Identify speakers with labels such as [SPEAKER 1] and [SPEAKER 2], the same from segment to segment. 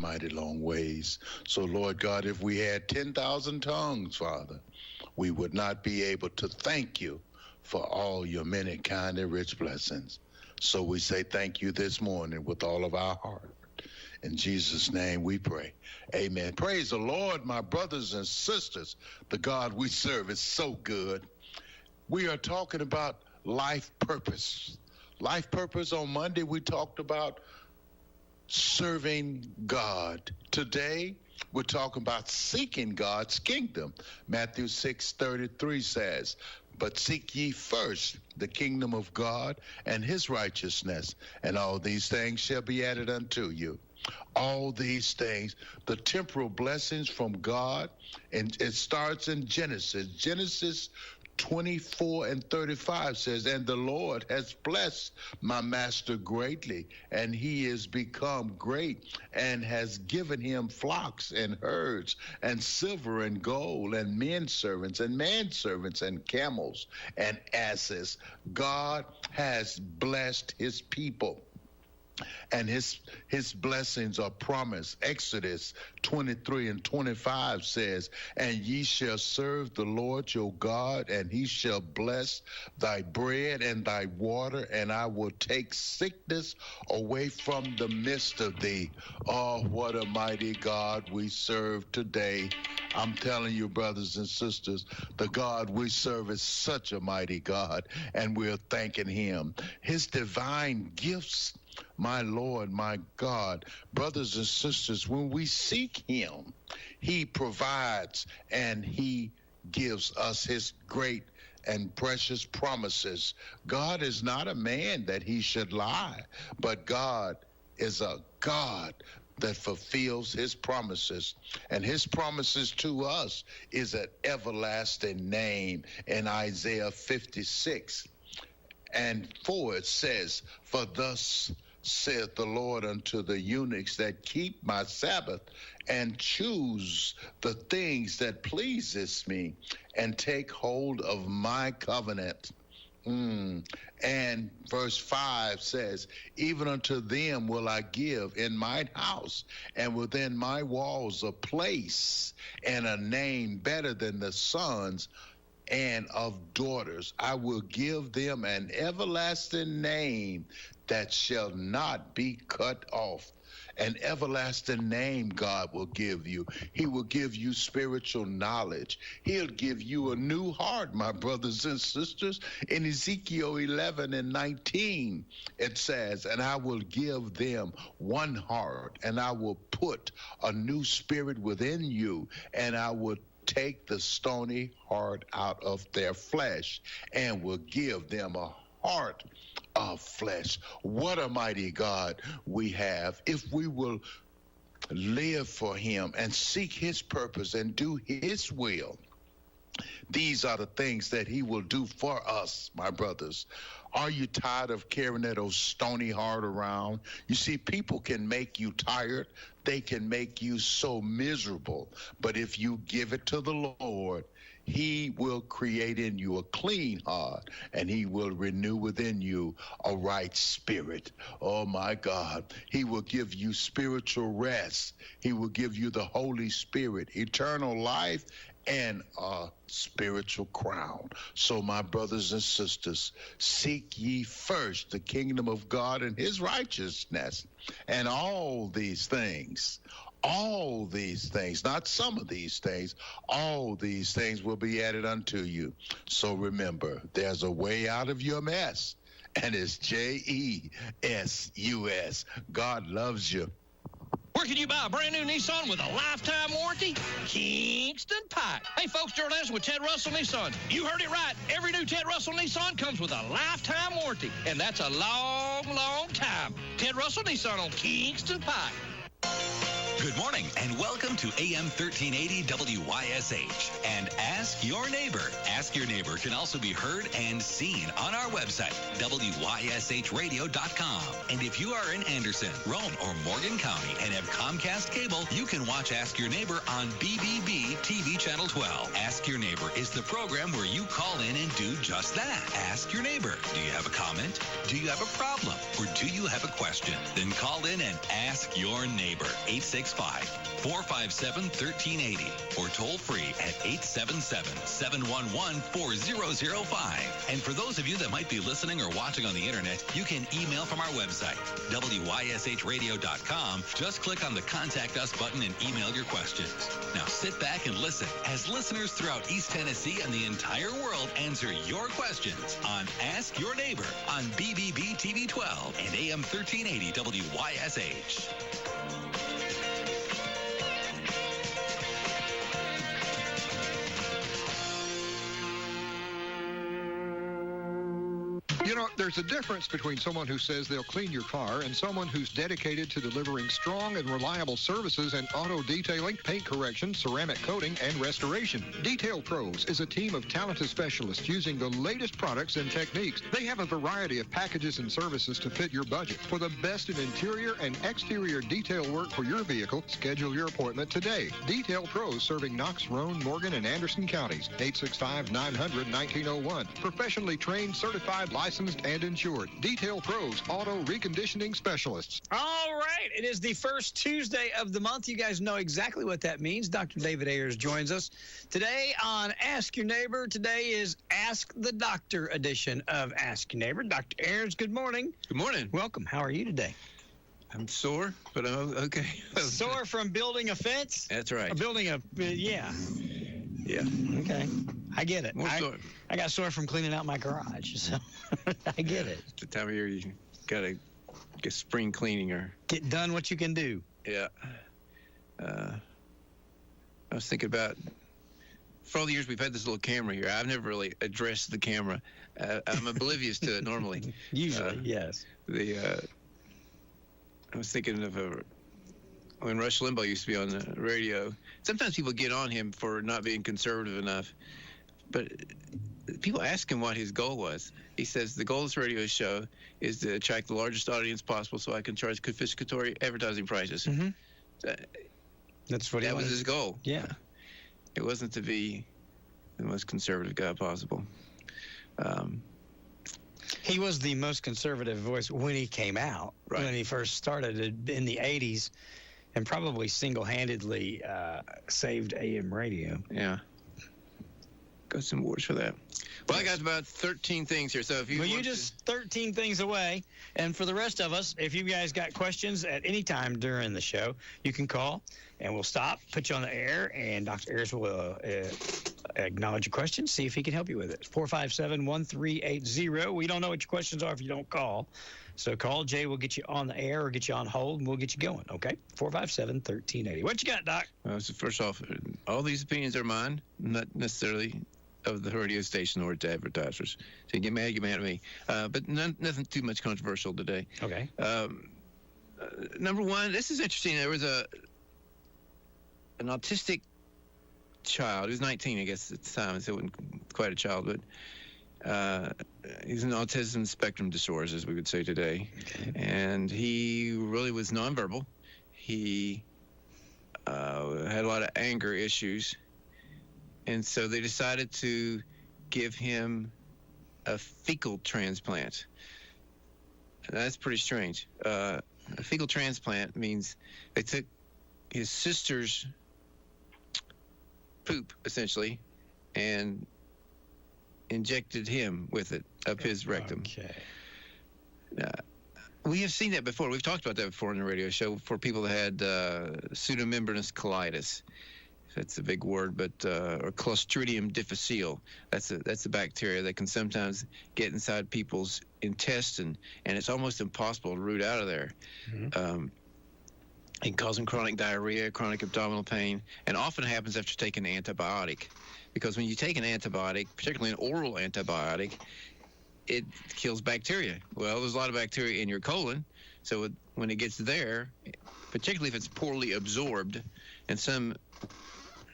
[SPEAKER 1] mighty long ways. So, Lord God, if we had 10,000 tongues, Father, we would not be able to thank you for all your many kind and rich blessings. So we say thank you this morning with all of our heart. In Jesus' name we pray. Amen. Praise the Lord, my brothers and sisters. The God we serve is so good. We are talking about life purpose. Life purpose. On Monday, we talked about serving God. Today, we're talking about seeking God's kingdom. Matthew 6:33 says, "But seek ye first the kingdom of God and his righteousness, and all these things shall be added unto you." All these things, the temporal blessings from God, and it starts in Genesis. Genesis 24:35 says, "And the Lord has blessed my master greatly, and he is become great, and has given him flocks and herds, and silver and gold, and men servants and manservants, and camels and asses." God has blessed his people, and his blessings are promised. Exodus 23:25 says, "And ye shall serve the Lord your God, and he shall bless thy bread and thy water, and I will take sickness away from the midst of thee." Oh, what a mighty God we serve today. I'm telling you, brothers and sisters, the God we serve is such a mighty God, and we're thanking him. His divine gifts, my Lord, my God, brothers and sisters, when we seek him, he provides and he gives us his great and precious promises. God is not a man that he should lie, but God is a God that fulfills his promises. And his promises to us is an everlasting name. In Isaiah 56:4 it says, "For thus saith the Lord unto the eunuchs that keep my Sabbath, and choose the things that pleases me, and take hold of my covenant." And verse 5 says, "Even unto them will I give in mine house and within my walls a place and a name better than the sons and of daughters. I will give them an everlasting name that shall not be cut off." An everlasting name God will give you. He will give you spiritual knowledge. He'll give you a new heart, my brothers and sisters. In Ezekiel 11:19, it says, "And I will give them one heart, and I will put a new spirit within you, and I will take the stony heart out of their flesh, and will give them a heart of flesh." What a mighty God we have. If we will live for him and seek his purpose and do his will, these are the things that he will do for us, my brothers. Are you tired of carrying that old stony heart around? You see, people can make you tired. They can make you so miserable. But if you give it to the Lord, he will create in you a clean heart, and he will renew within you a right spirit. Oh, my God. He will give you spiritual rest. He will give you the Holy Spirit, eternal life, and a spiritual crown. So, my brothers and sisters, seek ye first the kingdom of God and his righteousness, and all these things, not some of these things, all these things will be added unto you. So remember, there's a way out of your mess, and it's JESUS. God loves you.
[SPEAKER 2] Where can you buy a brand new Nissan with a lifetime warranty? Kingston Pike. Hey, folks, Gerald Anderson with Ted Russell Nissan. You heard it right. Every new Ted Russell Nissan comes with a lifetime warranty, and that's a long, long time. Ted Russell Nissan on Kingston Pike.
[SPEAKER 3] Good morning, and welcome to AM 1380 WYSH and Ask Your Neighbor. Ask Your Neighbor can also be heard and seen on our website, WYSHradio.com. And if you are in Anderson, Rome, or Morgan County and have Comcast cable, you can watch Ask Your Neighbor on BBB TV Channel 12. Ask Your Neighbor is the program where you call in and do just that. Ask your neighbor. Do you have a comment? Do you have a problem? Or do you have a question? Then call in and ask your neighbor. 865-457-1380 or toll free at 877-711-4005. And for those of you that might be listening or watching on the internet, you can email from our website, WYSHradio.com. Just click on the Contact Us button and email your questions. Now sit back and listen as listeners throughout East Tennessee and the entire world answer your questions on Ask Your Neighbor on BBB TV 12 and AM 1380 WYSH.
[SPEAKER 4] You know, there's a difference between someone who says they'll clean your car and someone who's dedicated to delivering strong and reliable services in auto detailing, paint correction, ceramic coating, and restoration. Detail Pros is a team of talented specialists using the latest products and techniques. They have a variety of packages and services to fit your budget. For the best in interior and exterior detail work for your vehicle, schedule your appointment today. Detail Pros serving Knox, Roane, Morgan, and Anderson counties. 865-900-1901. Professionally trained, certified, licensed, and insured. Detail Pros, auto reconditioning specialists.
[SPEAKER 5] All right. It is the first Tuesday of the month. You guys know exactly what that means. Dr. David Ayers joins us today on Ask Your Neighbor. Today is Ask the Doctor edition of Ask Your Neighbor. Dr. Ayers, good morning.
[SPEAKER 6] Good morning.
[SPEAKER 5] Welcome. How are you today?
[SPEAKER 6] I'm sore, but I'm okay.
[SPEAKER 5] Sore from building a fence?
[SPEAKER 6] That's right.
[SPEAKER 5] Or building a, yeah.
[SPEAKER 6] Yeah.
[SPEAKER 5] Okay. I get it.
[SPEAKER 6] Sore.
[SPEAKER 5] I got sore from cleaning out my garage, so I get it.
[SPEAKER 6] It's the time of year you got to get spring cleaning or...
[SPEAKER 5] Get done what you can do.
[SPEAKER 6] Yeah. I was thinking about, for all the years we've had this little camera here, I've never really addressed the camera. I'm oblivious to it normally.
[SPEAKER 5] Usually, yes.
[SPEAKER 6] I was thinking of when Rush Limbaugh used to be on the radio. Sometimes people get on him for not being conservative enough, but people ask him what his goal was. He says, the goal of this radio show is to attract the largest audience possible so I can charge confiscatory advertising prices.
[SPEAKER 5] Mm-hmm. That's what
[SPEAKER 6] that was his goal.
[SPEAKER 5] Yeah.
[SPEAKER 6] It wasn't to be the most conservative guy possible.
[SPEAKER 5] He was the most conservative voice when he came out,
[SPEAKER 6] right.
[SPEAKER 5] When he first started in the 80s, and probably single-handedly saved AM radio.
[SPEAKER 6] Yeah. Got some awards for that. Well, I got about 13 things here. So if you
[SPEAKER 5] you just 13 things away. And for the rest of us, if you guys got questions at any time during the show, you can call, and we'll stop, put you on the air, and Dr. Ayers will acknowledge your question, see if he can help you with it. 457-1380. We don't know what your questions are if you don't call. So call. Jay will get you on the air or get you on hold, and we'll get you going, okay? 457-1380. What you got, Doc?
[SPEAKER 6] So first off, all these opinions are mine, not necessarily of the radio station or its advertisers. So you get mad at me. But nothing too much controversial today.
[SPEAKER 5] Okay.
[SPEAKER 6] Number one, this is interesting. There was an autistic child. He was 19, I guess, at the time, so he wasn't quite a child, but he's an autism spectrum disorders, as we would say today.
[SPEAKER 5] Okay.
[SPEAKER 6] And he really was nonverbal. He had a lot of anger issues. And so they decided to give him a fecal transplant. And that's pretty strange. A fecal transplant means they took his sister's poop, essentially, and injected him with it up his rectum.
[SPEAKER 5] Okay.
[SPEAKER 6] We have seen that before. We've talked about that before on the radio show for people that had pseudomembranous colitis. That's a big word, but or Clostridium difficile. That's a bacteria that can sometimes get inside people's intestine, and it's almost impossible to root out of there. Mm-hmm. It can cause them chronic diarrhea, chronic abdominal pain, and often happens after taking an antibiotic. Because when you take an antibiotic, particularly an oral antibiotic, it kills bacteria. Well, there's a lot of bacteria in your colon, so when it gets there, particularly if it's poorly absorbed, and some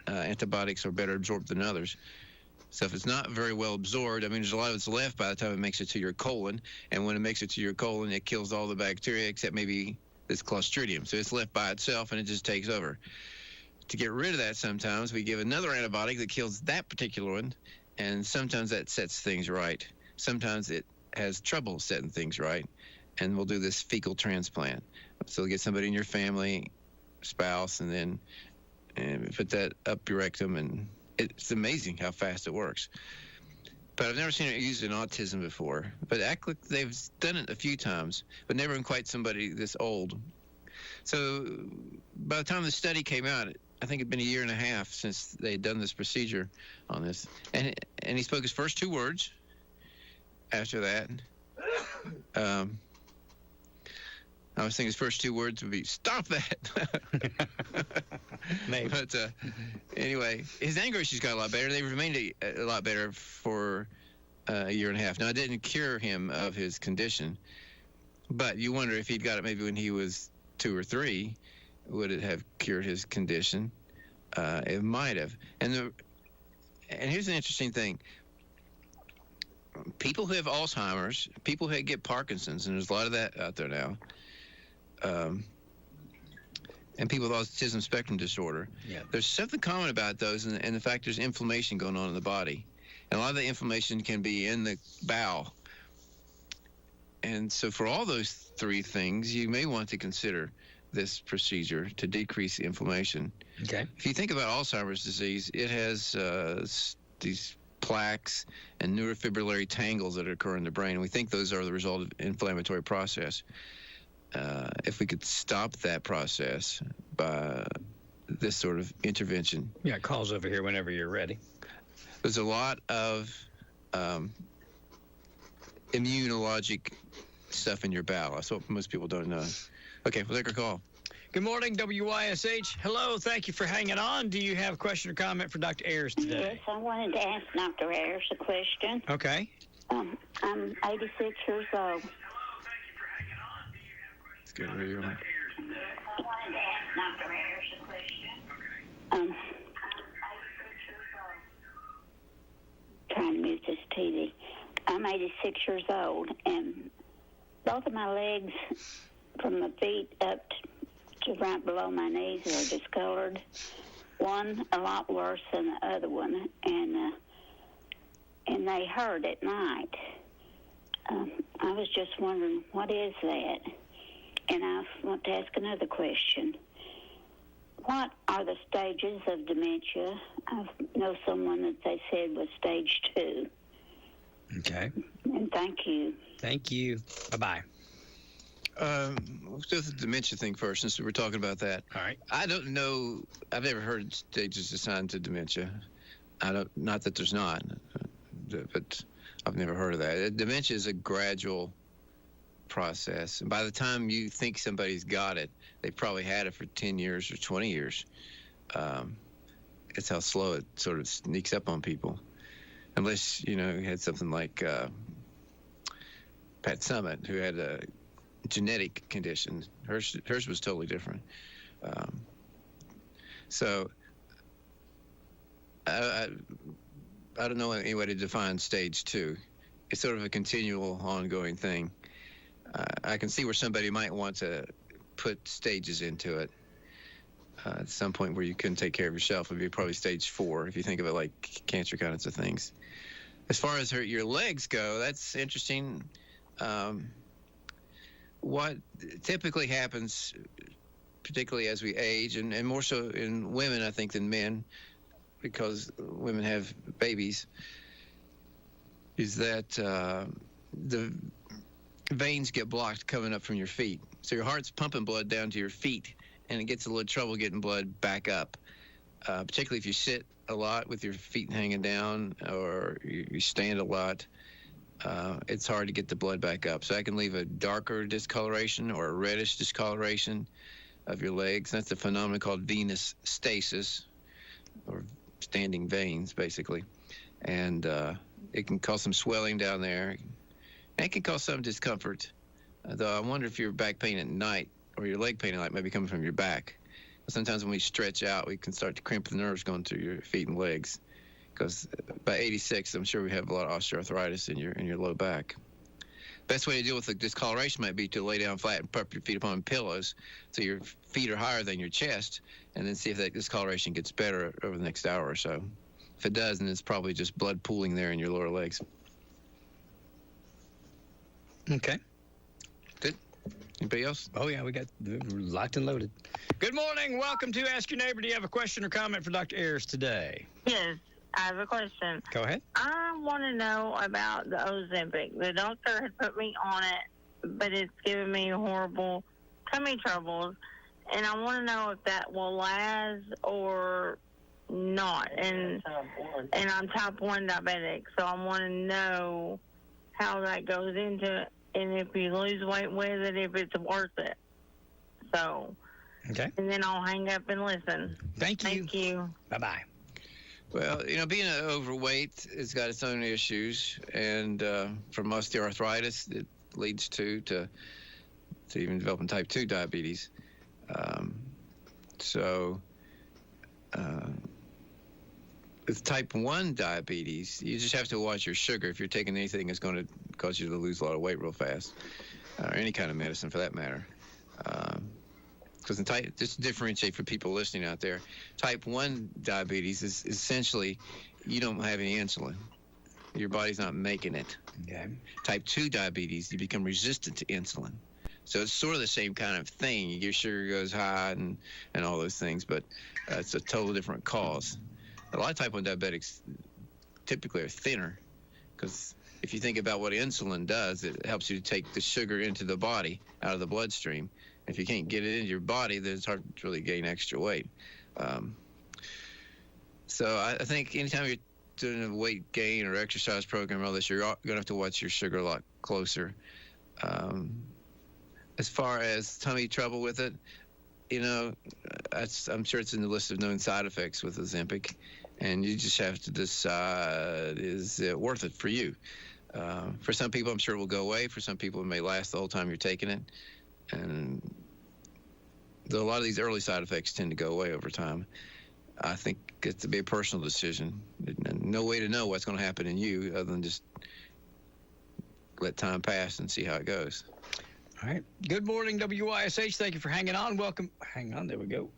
[SPEAKER 6] antibiotics are better absorbed than others. So if it's not very well absorbed, I mean, there's a lot of it's left by the time it makes it to your colon, and when it makes it to your colon, it kills all the bacteria except maybe this Clostridium. So it's left by itself, and it just takes over. To get rid of that, sometimes we give another antibiotic that kills that particular one, and sometimes that sets things right. Sometimes it has trouble setting things right, and we'll do this fecal transplant. So we'll get somebody in your family, spouse, and then put that up your rectum, and it's amazing how fast it works. But I've never seen it used in autism before. But they've done it a few times, but never in quite somebody this old. So by the time the study came out, I think it'd been a year and a half since they had done this procedure on this. And he spoke his first 2 words after that. I was thinking his first 2 words would be, "Stop that."
[SPEAKER 5] Maybe.
[SPEAKER 6] But anyway, his anger issues got a lot better. They remained a lot better for a year and a half. Now, it didn't cure him of his condition, but you wonder if he'd got it maybe when he was 2 or 3, would it have cured his condition? It might have. And here's an interesting thing. People who have Alzheimer's, people who get Parkinson's, and there's a lot of that out there now, and people with autism spectrum disorder, there's something common about those, and the fact there's inflammation going on in the body. And a lot of the inflammation can be in the bowel. And so for all those 3 things, you may want to consider this procedure to decrease the inflammation.
[SPEAKER 5] Okay.
[SPEAKER 6] If you think about Alzheimer's disease, it has these plaques and neurofibrillary tangles that occur in the brain. We think those are the result of inflammatory process. If we could stop that process by this sort of intervention.
[SPEAKER 5] Yeah, calls over here whenever you're ready.
[SPEAKER 6] There's a lot of immunologic stuff in your bowel. That's what most people don't know. Okay, we'll take our call.
[SPEAKER 5] Good morning, WYSH. Hello, thank you for hanging on. Do you have a question or comment for Dr. Ayers today?
[SPEAKER 7] Yes, I wanted to ask Dr. Ayers a question.
[SPEAKER 5] Okay.
[SPEAKER 7] I'm 86 years old.
[SPEAKER 6] Let's get rid of your mic.
[SPEAKER 7] I wanted to ask Dr. Ayers a question. Trying to mute this TV. I'm 86 years old, and both of my legs from my feet up to right below my knees are discolored. One a lot worse than the other one, and they hurt at night. I was just wondering, what is that? And I want to ask another question. What are the stages of dementia? I know someone that they said was stage 2.
[SPEAKER 5] Okay.
[SPEAKER 7] And thank you.
[SPEAKER 5] Thank you. Bye-bye.
[SPEAKER 6] Let's do the dementia thing first, since we were talking about that.
[SPEAKER 5] All right.
[SPEAKER 6] I don't know. I've never heard stages assigned to dementia. Not that there's not, but I've never heard of that. Dementia is a gradual process. And by the time you think somebody's got it, they've probably had it for 10 years or 20 years. It's how slow it sort of sneaks up on people. Unless, you had something like Pat Summitt, who had a genetic condition. Hers was totally different. So I don't know any way to define stage 2. It's sort of a continual, ongoing thing. I can see where somebody might want to put stages into it. At some point where you couldn't take care of yourself would be probably stage 4, if you think of it like cancer kinds of things. As far as your legs go, that's interesting. What typically happens, particularly as we age, and more so in women, I think, than men, because women have babies, is that the veins get blocked coming up from your feet. So your heart's pumping blood down to your feet, and it gets a little trouble getting blood back up, particularly if you sit a lot with your feet hanging down or you stand a lot. It's hard to get the blood back up. So that can leave a darker discoloration or a reddish discoloration of your legs. That's a phenomenon called venous stasis, or standing veins, basically. And it can cause some swelling down there. And it can cause some discomfort. Though I wonder if your back pain at night or your leg pain might be coming from your back. Sometimes when we stretch out, we can start to crimp the nerves going through your feet and legs. Because by 86, I'm sure we have a lot of osteoarthritis in your low back. Best way to deal with the discoloration might be to lay down flat and prop your feet upon pillows so your feet are higher than your chest, and then see if that discoloration gets better over the next hour or so. If it does, then it's probably just blood pooling there in your lower legs.
[SPEAKER 5] Okay.
[SPEAKER 6] Good. Anybody else?
[SPEAKER 5] Oh, yeah, we got locked and loaded. Good morning. Welcome to Ask Your Neighbor. Do you have a question or comment for Dr. Ayers today?
[SPEAKER 8] Yes, I have a question.
[SPEAKER 5] Go ahead.
[SPEAKER 8] I want to know about the Ozempic. The doctor had put me on it, but it's giving me horrible tummy troubles, and I want to know if that will last or not. And I'm type 1 diabetic, so I want to know how that goes into it, and if you lose weight with it, if it's worth it. So,
[SPEAKER 5] okay. And
[SPEAKER 8] then I'll hang up and listen.
[SPEAKER 5] Thank you.
[SPEAKER 8] Thank you.
[SPEAKER 5] Bye-bye.
[SPEAKER 6] Well, being overweight has got its own issues, and from osteoarthritis, it leads to even developing type 2 diabetes. With type 1 diabetes, you just have to watch your sugar. If you're taking anything that's going to cause you to lose a lot of weight real fast, or any kind of medicine for that matter. Because just to differentiate for people listening out there, type 1 diabetes is essentially you don't have any insulin. Your body's not making it.
[SPEAKER 5] Okay.
[SPEAKER 6] Type 2 diabetes, you become resistant to insulin. So it's sort of the same kind of thing. Your sugar goes high and all those things, but it's a totally different cause. A lot of type 1 diabetics typically are thinner because if you think about what insulin does, it helps you to take the sugar into the body out of the bloodstream. If you can't get it into your body, then it's hard to really gain extra weight. So I think anytime you're doing a weight gain or exercise program or all this, you're going to have to watch your sugar a lot closer. As far as tummy trouble with it, I'm sure it's in the list of known side effects with Ozempic, and you just have to decide, is it worth it for you? For some people, I'm sure it will go away. For some people, it may last the whole time you're taking it. And though a lot of these early side effects tend to go away over time, I think it's to be a personal decision. No way to know what's going to happen in you other than just let time pass and see how it goes.
[SPEAKER 5] All right. Good morning, WYSH. Thank you for hanging on. Welcome. Hang on. There we go.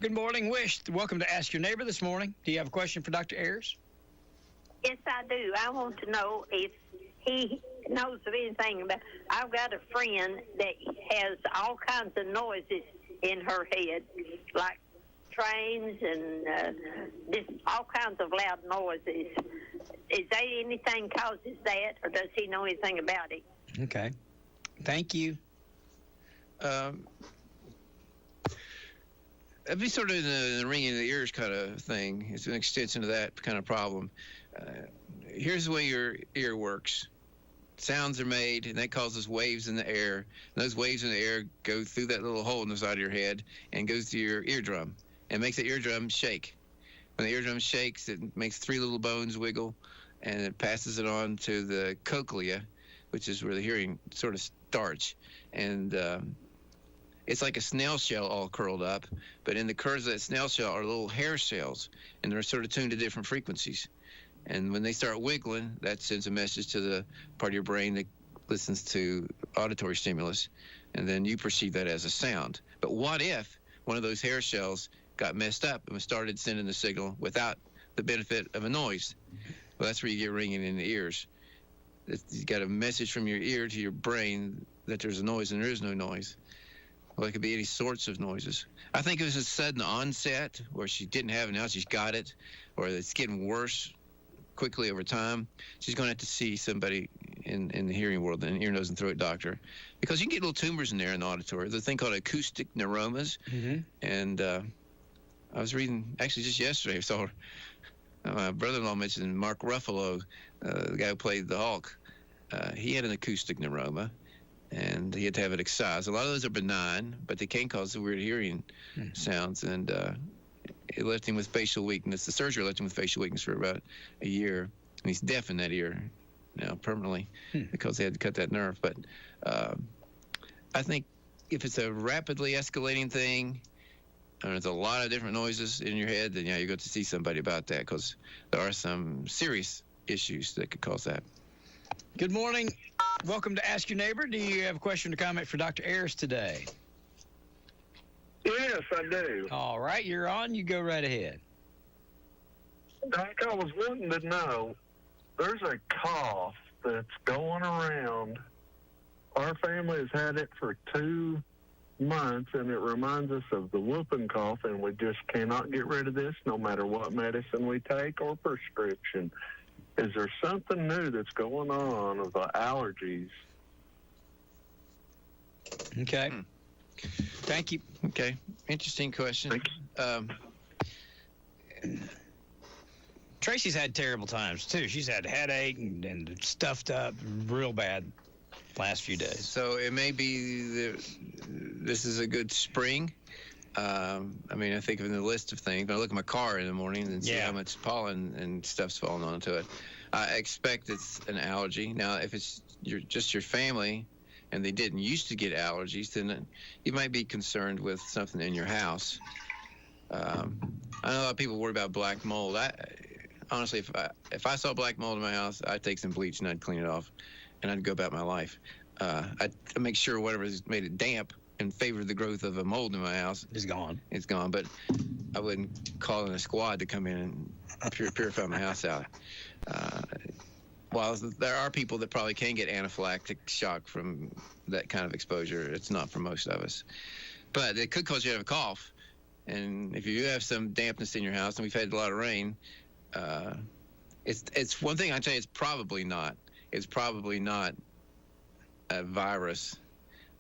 [SPEAKER 5] Good morning, WYSH. Welcome to Ask Your Neighbor this morning. Do you have a question for Dr. Ayers?
[SPEAKER 7] Yes, I do. I want to know if he knows of anything about. I've got a friend that has all kinds of noises in her head, like trains and just all kinds of loud noises. Is there anything causes that, or does he know anything about it?
[SPEAKER 5] Okay. Thank you.
[SPEAKER 6] It'd be sort of the ringing in the ears kind of thing. It's an extension of that kind of problem. Here's the way your ear works. Sounds are made, and that causes waves in the air. And those waves in the air go through that little hole in the side of your head and goes to your eardrum and makes the eardrum shake. When the eardrum shakes, it makes 3 little bones wiggle, and it passes it on to the cochlea, which is where the hearing sort of starts. And it's like a snail shell all curled up, but in the curves of that snail shell are little hair cells, and they're sort of tuned to different frequencies. And when they start wiggling, that sends a message to the part of your brain that listens to auditory stimulus, and then you perceive that as a sound. But what if one of those hair cells got messed up and started sending the signal without the benefit of a noise? Well, that's where you get ringing in the ears. You got a message from your ear to your brain that there's a noise and there is no noise. Well, it could be any sorts of noises. I think it was a sudden onset where she didn't have it, now she's got it, or it's getting worse quickly over time. She's going to have to see somebody in the hearing world, an ear, nose, and throat doctor, because you can get little tumors in there in the auditory. There's a thing called acoustic neuromas. Mm-hmm. And I was reading, actually just yesterday, I saw my brother-in-law mentioned Mark Ruffalo, the guy who played the Hulk. He had an acoustic neuroma, and he had to have it excised. A lot of those are benign, but they can cause weird hearing sounds, and it left him with facial weakness. The surgery left him with facial weakness for about a year, and he's deaf in that ear now permanently because they had to cut that nerve. But I think if it's a rapidly escalating thing, and there's a lot of different noises in your head, then you go to see somebody about that, because there are some serious issues that could cause that.
[SPEAKER 5] Good morning. Welcome to Ask Your Neighbor. Do you have a question or comment for Dr. Ayers today?
[SPEAKER 9] Yes, I do.
[SPEAKER 5] All right, you're on. You go right ahead.
[SPEAKER 9] Doc, I was wanting to know, there's a cough that's going around. Our family has had it for 2 months, and it reminds us of the whooping cough, and we just cannot get rid of this no matter what medicine we take or prescription. Is there something new that's going on with the allergies?
[SPEAKER 5] Okay. Thank you.
[SPEAKER 6] Okay. Interesting question.
[SPEAKER 5] Tracy's had terrible times, too. She's had headache and stuffed up real bad last few days.
[SPEAKER 6] So it may be this is a good spring. I think of the list of things. But I look at my car in the morning and see how much pollen and stuff's falling onto it. I expect it's an allergy. Now, if it's just your family and they didn't used to get allergies, then you might be concerned with something in your house. I know a lot of people worry about black mold. Honestly, if I saw black mold in my house, I'd take some bleach and I'd clean it off, and I'd go about my life. I'd make sure whatever's made it damp and favored the growth of a mold in my house
[SPEAKER 5] is gone.
[SPEAKER 6] It's gone, but I wouldn't call in a squad to come in and purify my house out. While there are people that probably can get anaphylactic shock from that kind of exposure, it's not for most of us. But it could cause you to have a cough, and if you do have some dampness in your house, and we've had a lot of rain, it's one thing I tell you, it's probably not a virus.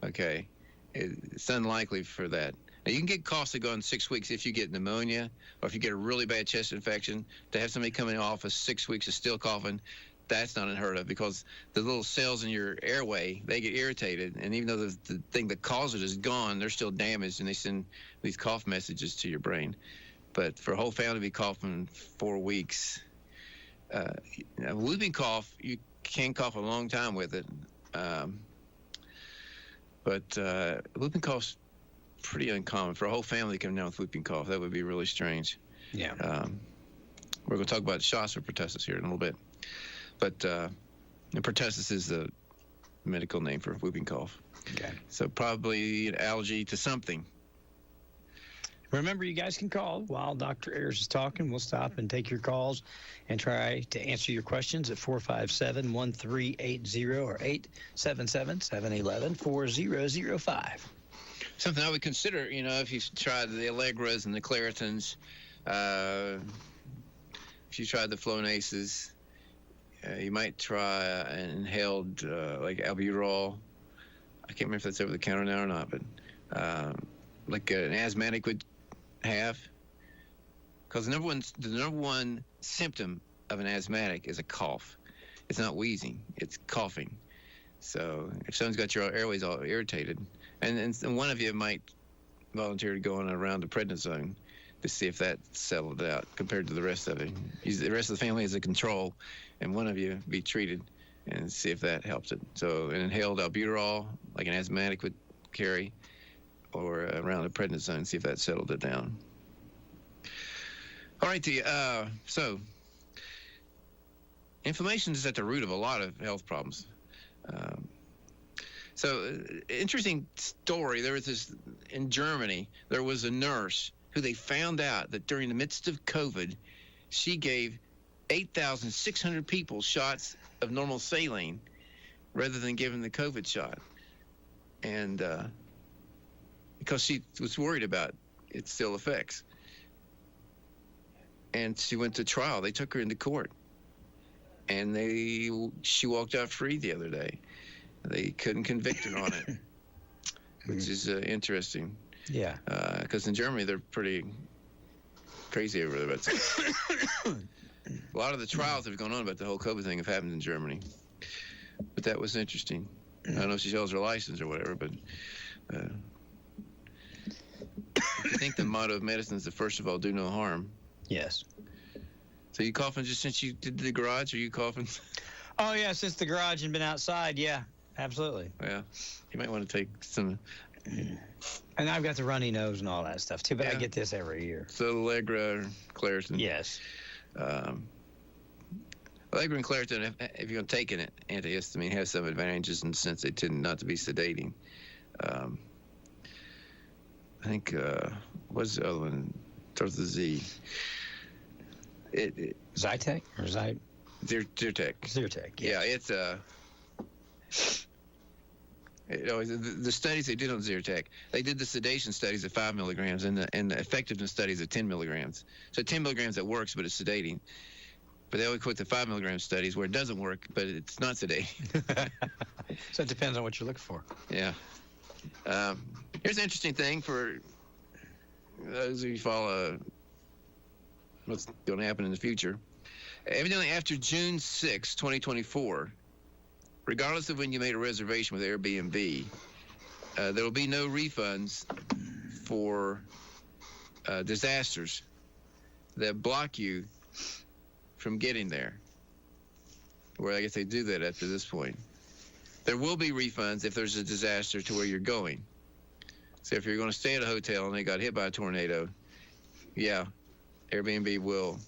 [SPEAKER 6] Okay, it's unlikely for that. Now, you can get coughs that go in 6 weeks if you get pneumonia or if you get a really bad chest infection. To have somebody come in office 6 weeks is still coughing, that's not unheard of, because the little cells in your airway, they get irritated, and even though the thing that caused it is gone, they're still damaged, and they send these cough messages to your brain. But for a whole family to be coughing 4 weeks, whooping cough, you can cough a long time with it. But whooping cough's pretty uncommon. For a whole family to come down with whooping cough, that would be really strange.
[SPEAKER 5] Yeah.
[SPEAKER 6] We're going to talk about shots or pertussis here in a little bit. But pertussis is the medical name for whooping cough.
[SPEAKER 5] Okay.
[SPEAKER 6] So probably an allergy to something.
[SPEAKER 5] Remember, you guys can call while Dr. Ayers is talking. We'll stop and take your calls and try to answer your questions at 457-1380 or 877-711-4005.
[SPEAKER 6] Something I would consider, if you've tried the Allegras and the Claritins, if you tried the Flonaces, you might try an inhaled like albuterol. I can't remember if that's over the counter now or not, but like an asthmatic would have. Because the number one symptom of an asthmatic is a cough. It's not wheezing, it's coughing. So if someone's got your airways all irritated, and one of you might volunteer to go on a round of prednisone to see if that settled out compared to the rest of it. The rest of the family is a control, and one of you be treated and see if that helps it. So an inhaled albuterol, like an asthmatic would carry, or a round of prednisone, see if that settled it down. All right, so inflammation is at the root of a lot of health problems. Interesting story. There was this, in Germany, there was a nurse who they found out that during the midst of COVID, she gave 8,600 people shots of normal saline rather than giving the COVID shot. And because she was worried about its still effects. And she went to trial. They took her into court. And she walked out free the other day. They couldn't convict her on it, which is interesting.
[SPEAKER 5] Yeah.
[SPEAKER 6] Because in Germany, they're pretty crazy over there. A lot of the trials that have gone on about the whole COVID thing have happened in Germany. But that was interesting. I don't know if she sells her license or whatever, but I think the motto of medicine is to first of all do no harm.
[SPEAKER 5] Yes.
[SPEAKER 6] So you coughing just since you did the garage, or you coughing?
[SPEAKER 5] Oh, yeah, since the garage and been outside, yeah. absolutely.
[SPEAKER 6] Yeah, you might want to take some.
[SPEAKER 5] And I've got the runny nose and all that stuff too, but I
[SPEAKER 6] Yeah.
[SPEAKER 5] get this every year.
[SPEAKER 6] So Allegra, Claritin.
[SPEAKER 5] Yes.
[SPEAKER 6] Allegra and Claritin, if you're going to take an antihistamine, have some advantages in the sense they tend not to be sedating. I think, what's the other one? Starts with a Z.
[SPEAKER 5] Zytec or Zyrtec?
[SPEAKER 6] Zyrtec.
[SPEAKER 5] Yes.
[SPEAKER 6] Yeah, it's the studies they did on Zyrtec, they did the sedation studies at 5 milligrams and the effectiveness studies at 10 milligrams. So 10 milligrams that works, but it's sedating. But they only quote the 5 milligram studies where it doesn't work, but it's not sedating.
[SPEAKER 5] So it depends on what you're looking for.
[SPEAKER 6] Yeah. Here's an interesting thing for those of you who follow what's going to happen in the future. Evidently, after June 6, 2024, regardless of when you made a reservation with Airbnb, there will be no refunds for disasters that block you from getting there. Where I guess they do that up to this point. There will be refunds if there's a disaster to where you're going. So if you're going to stay at a hotel and they got hit by a tornado, yeah, Airbnb will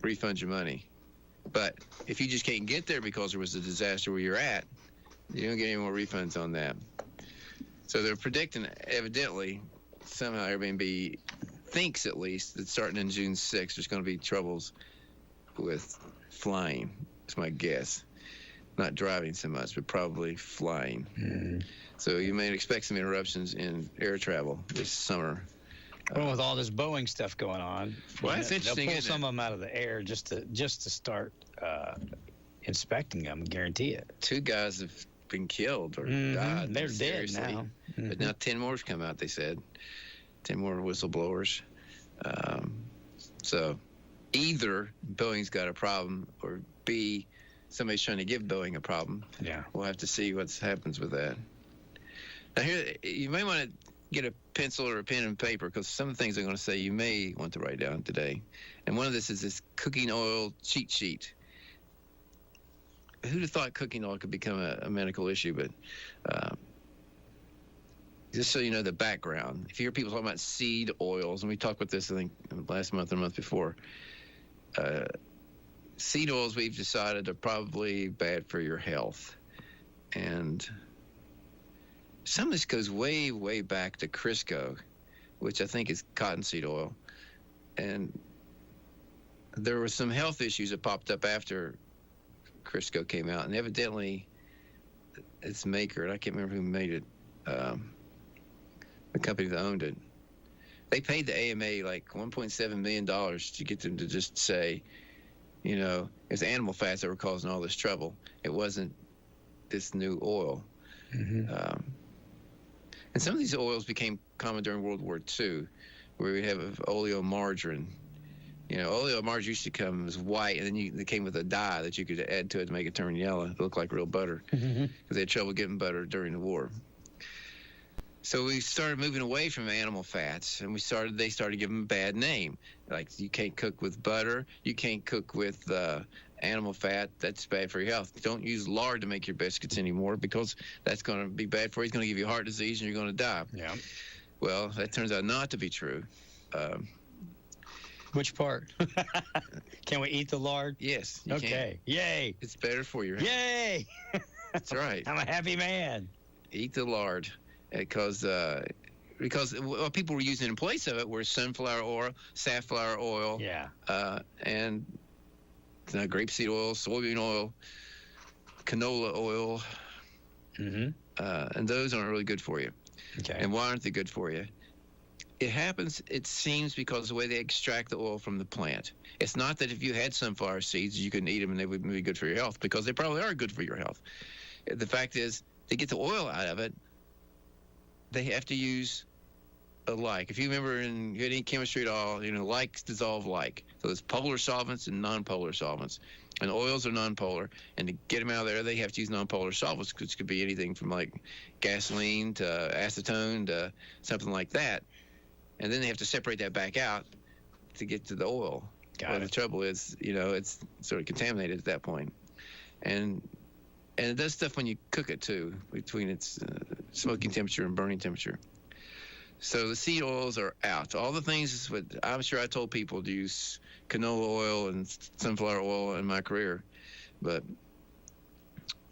[SPEAKER 6] refund your money. But if you just can't get there because there was a disaster where you're at, you don't get any more refunds on that. So they're predicting, evidently, somehow Airbnb thinks at least that starting in June 6th, there's going to be troubles with flying. That's my guess. Not driving so much, but probably flying.
[SPEAKER 5] Mm-hmm.
[SPEAKER 6] So you may expect some interruptions in air travel this summer.
[SPEAKER 5] Well, with all this Boeing stuff going on,
[SPEAKER 6] well, that's interesting.
[SPEAKER 5] They'll pull some of them out of the air just to start inspecting them. Guarantee it.
[SPEAKER 6] 2 guys have been killed or died.
[SPEAKER 5] They're
[SPEAKER 6] seriously.
[SPEAKER 5] dead now. Mm-hmm.
[SPEAKER 6] But now 10 more have come out. They said 10 more whistleblowers. So either Boeing's got a problem, or B, somebody's trying to give Boeing a problem.
[SPEAKER 5] Yeah,
[SPEAKER 6] we'll have to see what happens with that. Now here, you may want to get a pencil or a pen and paper, because some of the things I'm going to say you may want to write down today. And one of this is this cooking oil cheat sheet. Who'd have thought cooking oil could become a medical issue? But just so you know the background, if you hear people talking about seed oils, and we talked about this, I think, last month or the month before, seed oils we've decided are probably bad for your health. And some of this goes way, way back to Crisco, which I think is cottonseed oil. And there were some health issues that popped up after Crisco came out. And evidently, its maker, and I can't remember who made it, the company that owned it, they paid the AMA like $1.7 million to get them to just say, you know, it's animal fats that were causing all this trouble. It wasn't this new oil.
[SPEAKER 5] Mm-hmm.
[SPEAKER 6] And some of these oils became common during World War II, where we have oleomargarine. You know, oleomargarine used to come as white, and then it came with a dye that you could add to it to make it turn yellow. It looked like real butter, because they had trouble getting butter during the war. So we started moving away from animal fats, and they started giving them a bad name. Like, you can't cook with butter, you can't cook with animal fat, that's bad for your health. Don't use lard to make your biscuits anymore, because that's going to be bad for you. It's going to give you heart disease, and you're going to die.
[SPEAKER 5] Yeah.
[SPEAKER 6] Well, that turns out not to be true.
[SPEAKER 5] Which part? Can we eat the lard?
[SPEAKER 6] Yes. You
[SPEAKER 5] okay.
[SPEAKER 6] Can.
[SPEAKER 5] Yay.
[SPEAKER 6] It's better for your health.
[SPEAKER 5] Yay.
[SPEAKER 6] That's right.
[SPEAKER 5] I'm a happy man.
[SPEAKER 6] Eat the lard, because what people were using in place of it were sunflower oil, safflower oil, and grapeseed oil, soybean oil, canola oil, and those aren't really good for you.
[SPEAKER 5] Okay.
[SPEAKER 6] And why aren't they good for you? It happens, it seems, because of the way they extract the oil from the plant. It's not that if you had sunflower seeds, you couldn't eat them and they would be good for your health, because they probably are good for your health. The fact is, to get the oil out of it, they have to use a like. If you remember in any chemistry at all, you know, likes dissolve like. So there's polar solvents and non-polar solvents. And oils are non-polar. And to get them out of there, they have to use non-polar solvents, which could be anything from like gasoline to acetone to something like that. And then they have to separate that back out to get to the oil. The trouble is, you know, it's sort of contaminated at that point. And And it does stuff when you cook it, too, between its smoking temperature and burning temperature. So the seed oils are out. All the things, I'm sure I told people to use canola oil and sunflower oil in my career, but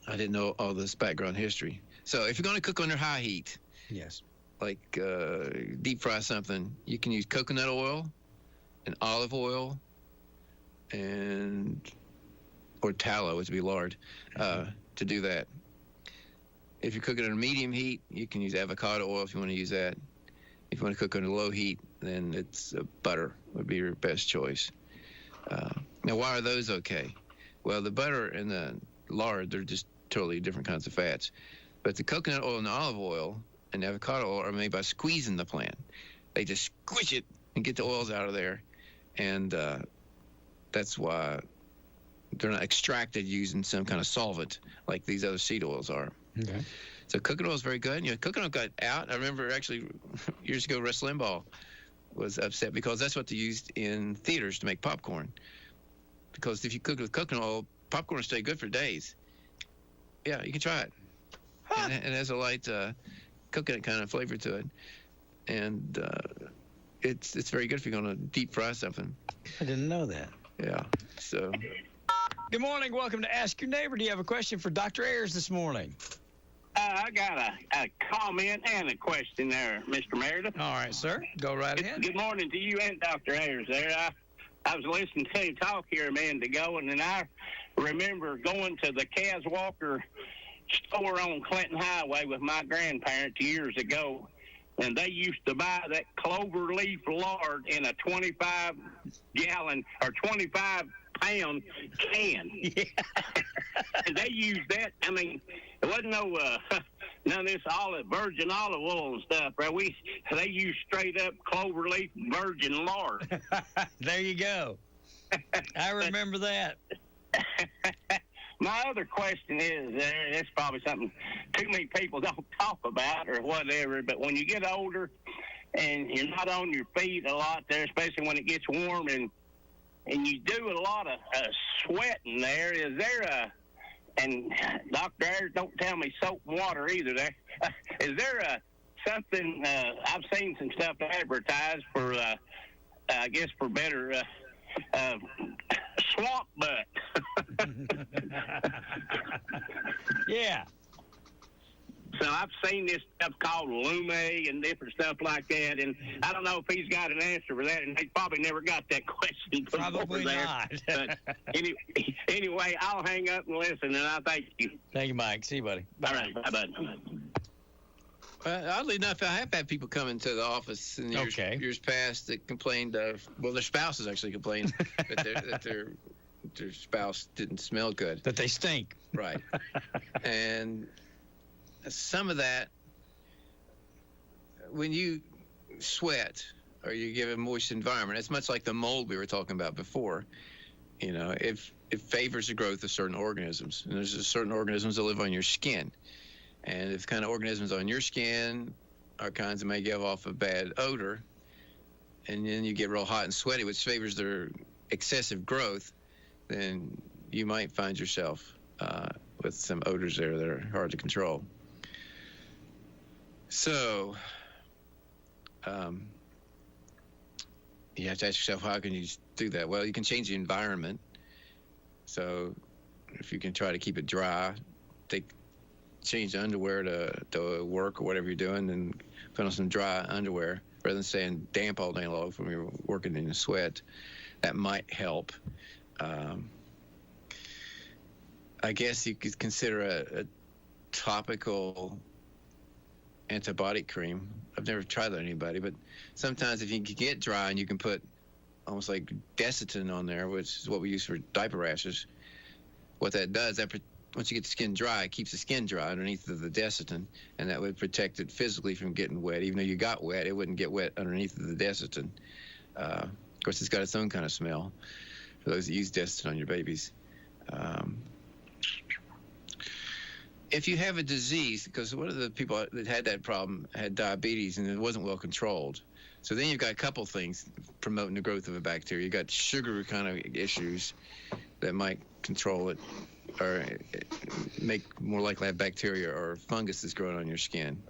[SPEAKER 6] I didn't know all this background history. So if you're going to cook under high heat,
[SPEAKER 5] yes,
[SPEAKER 6] like deep fry something, you can use coconut oil and olive oil or tallow, which would be lard, to do that. If you're cooking under medium heat, you can use avocado oil if you want to use that. If you want to cook under low heat, then it's butter would be your best choice. Now, why are those okay? Well, the butter and the lard, they're just totally different kinds of fats. But the coconut oil and the olive oil and the avocado oil are made by squeezing the plant. They just squish it and get the oils out of there. And that's why they're not extracted using some kind of solvent like these other seed oils are.
[SPEAKER 5] Okay.
[SPEAKER 6] So coconut oil is very good. Coconut got out. I remember actually years ago, Russ Limbaugh was upset because that's what they used in theaters to make popcorn. Because if you cook with coconut oil, popcorn will stay good for days. Yeah, you can try it. Huh. And it has a light coconut kind of flavor to it. And it's very good if you're going to deep fry something.
[SPEAKER 5] I didn't know that.
[SPEAKER 6] Yeah, so.
[SPEAKER 5] Good morning. Welcome to Ask Your Neighbor. Do you have a question for Dr. Ayers this morning?
[SPEAKER 10] I got a comment and a question there, Mr. Meredith.
[SPEAKER 5] All right, sir. Go right ahead.
[SPEAKER 10] Good morning to you and Dr. Ayers there. I was listening to you talk here a minute ago, and then I remember going to the Kaz Walker store on Clinton Highway with my grandparents years ago, and they used to buy that clover leaf lard in a 25-gallon or 25-pound can. Yeah. And they used that. I mean, there wasn't no none of this virgin olive oil and stuff, right? They used straight up clover leaf virgin lard.
[SPEAKER 5] There you go. I remember that.
[SPEAKER 10] My other question is, it's probably something too many people don't talk about or whatever, but when you get older and you're not on your feet a lot there, especially when it gets warm and you do a lot of sweating there, is there and Dr. Ayers, don't tell me soap and water either there, is there something, I've seen some stuff advertised for, I guess for better swamp butt.
[SPEAKER 5] Yeah.
[SPEAKER 10] So I've seen this stuff called Lume and different stuff like that, and I don't know if he's got an answer for that, and he probably never got that question before.
[SPEAKER 5] Probably
[SPEAKER 10] there.
[SPEAKER 5] not.
[SPEAKER 10] But anyway, I'll hang up and listen, and I thank you.
[SPEAKER 5] Thank you, Mike. See you, buddy.
[SPEAKER 10] All right. Bye-bye.
[SPEAKER 6] Oddly enough, I have had people come into the office in years past that complained of, well, their spouses actually complained that their spouse didn't smell good.
[SPEAKER 5] That they stink.
[SPEAKER 6] Right. And some of that, when you sweat or you give a moist environment, it's much like the mold we were talking about before. It favors the growth of certain organisms. And there's certain organisms that live on your skin. And if kind of organisms on your skin are kinds that may give off a bad odor, and then you get real hot and sweaty, which favors their excessive growth, then you might find yourself with some odors there that are hard to control. So you have to ask yourself, how can you do that? Well, you can change the environment. So if you can try to keep it dry, change the underwear to work or whatever you're doing, and put on some dry underwear rather than staying damp all day long when you're working in the sweat. That might help. I guess you could consider a topical antibiotic cream. I've never tried that on anybody, but sometimes if you can get dry and you can put almost like Desitin on there, which is what we use for diaper rashes, what that does, once you get the skin dry, it keeps the skin dry underneath the Desitin, and that would protect it physically from getting wet. Even though you got wet, it wouldn't get wet underneath the Desitin. Of course, it's got its own kind of smell for those that use Desitin on your babies. If you have a disease, because one of the people that had that problem had diabetes and it wasn't well controlled. So then you've got a couple things promoting the growth of a bacteria. You've got sugar kind of issues that might control it. or make more likely to have bacteria or funguses growing on your skin.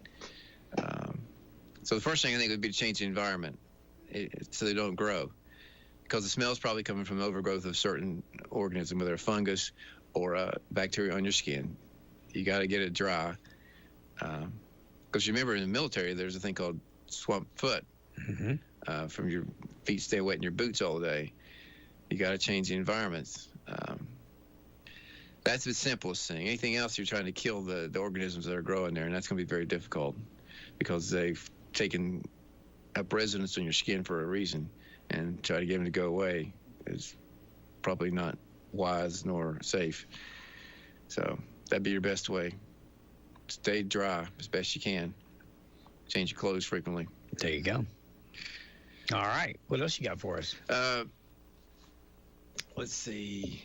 [SPEAKER 6] So the first thing I think would be to change the environment so they don't grow, because the smell is probably coming from overgrowth of certain organism, whether a fungus or bacteria on your skin. You got to get it dry. Because you remember in the military, there's a thing called swamp foot. From your feet stay wet in your boots all day. You got to change the environments. That's the simplest thing. Anything else, you're trying to kill the organisms that are growing there, and that's going to be very difficult because they've taken up residence on your skin for a reason, and try to get them to go away is probably not wise nor safe. So that'd be your best way. Stay dry as best you can. Change your clothes frequently.
[SPEAKER 5] There you go. All right. What else you got for us?
[SPEAKER 6] Let's see.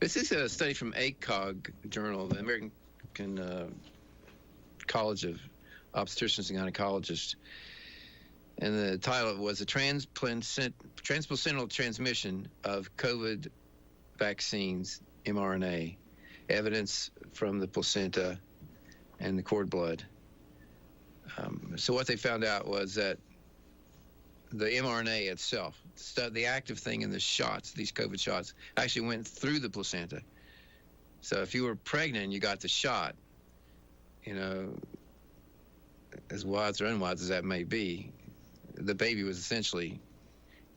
[SPEAKER 6] This is a study from ACOG Journal, the American College of Obstetricians and Gynecologists. And the title was the transplacental transmission of COVID vaccines, mRNA, evidence from the placenta and the cord blood. So what they found out was that the mRNA itself, the active thing in the shots, these COVID shots, actually went through the placenta. So if you were pregnant and you got the shot, as wise or unwise as that may be, the baby was essentially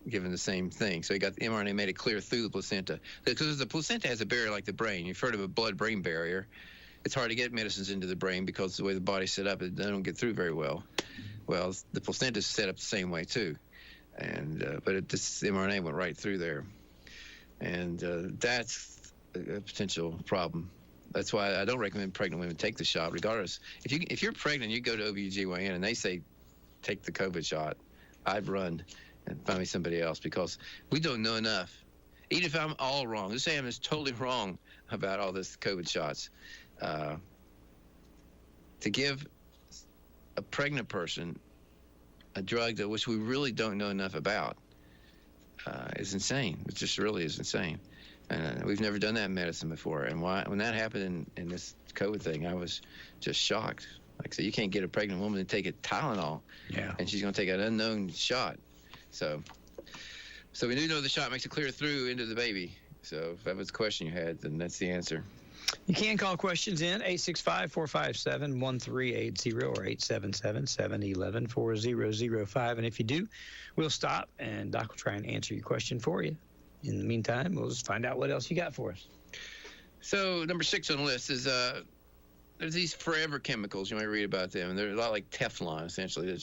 [SPEAKER 6] given the same thing. So he got the mRNA, made it clear through the placenta. Because the placenta has a barrier like the brain. You've heard of a blood-brain barrier. It's hard to get medicines into the brain because the way the body's set up, they don't get through very well. Well, the placenta is set up the same way too, but this mRNA went right through there, and that's a potential problem. That's why I don't recommend pregnant women take the shot, regardless. If you're pregnant, you go to OB/GYN and they say take the COVID shot, I'd run and find me somebody else, because we don't know enough. Even if I'm all wrong, let's say I'm just totally wrong about all this COVID shots, to give a pregnant person a drug that which we really don't know enough about is insane. It just really is insane. And we've never done that in medicine before. And when that happened in this COVID thing, I was just shocked. Like I said, you can't get a pregnant woman to take a Tylenol, and she's going to take an unknown shot. So we do know the shot makes it clear through into the baby. So if that was the question you had, then that's the answer.
[SPEAKER 5] You can call questions in 865-457-1380 or 877-711-4005. And if you do, we'll stop and Doc will try and answer your question for you. In the meantime, we'll just find out what else you got for us.
[SPEAKER 6] So number 6 on the list is there's these forever chemicals. You might read about them. And they're a lot like Teflon, essentially.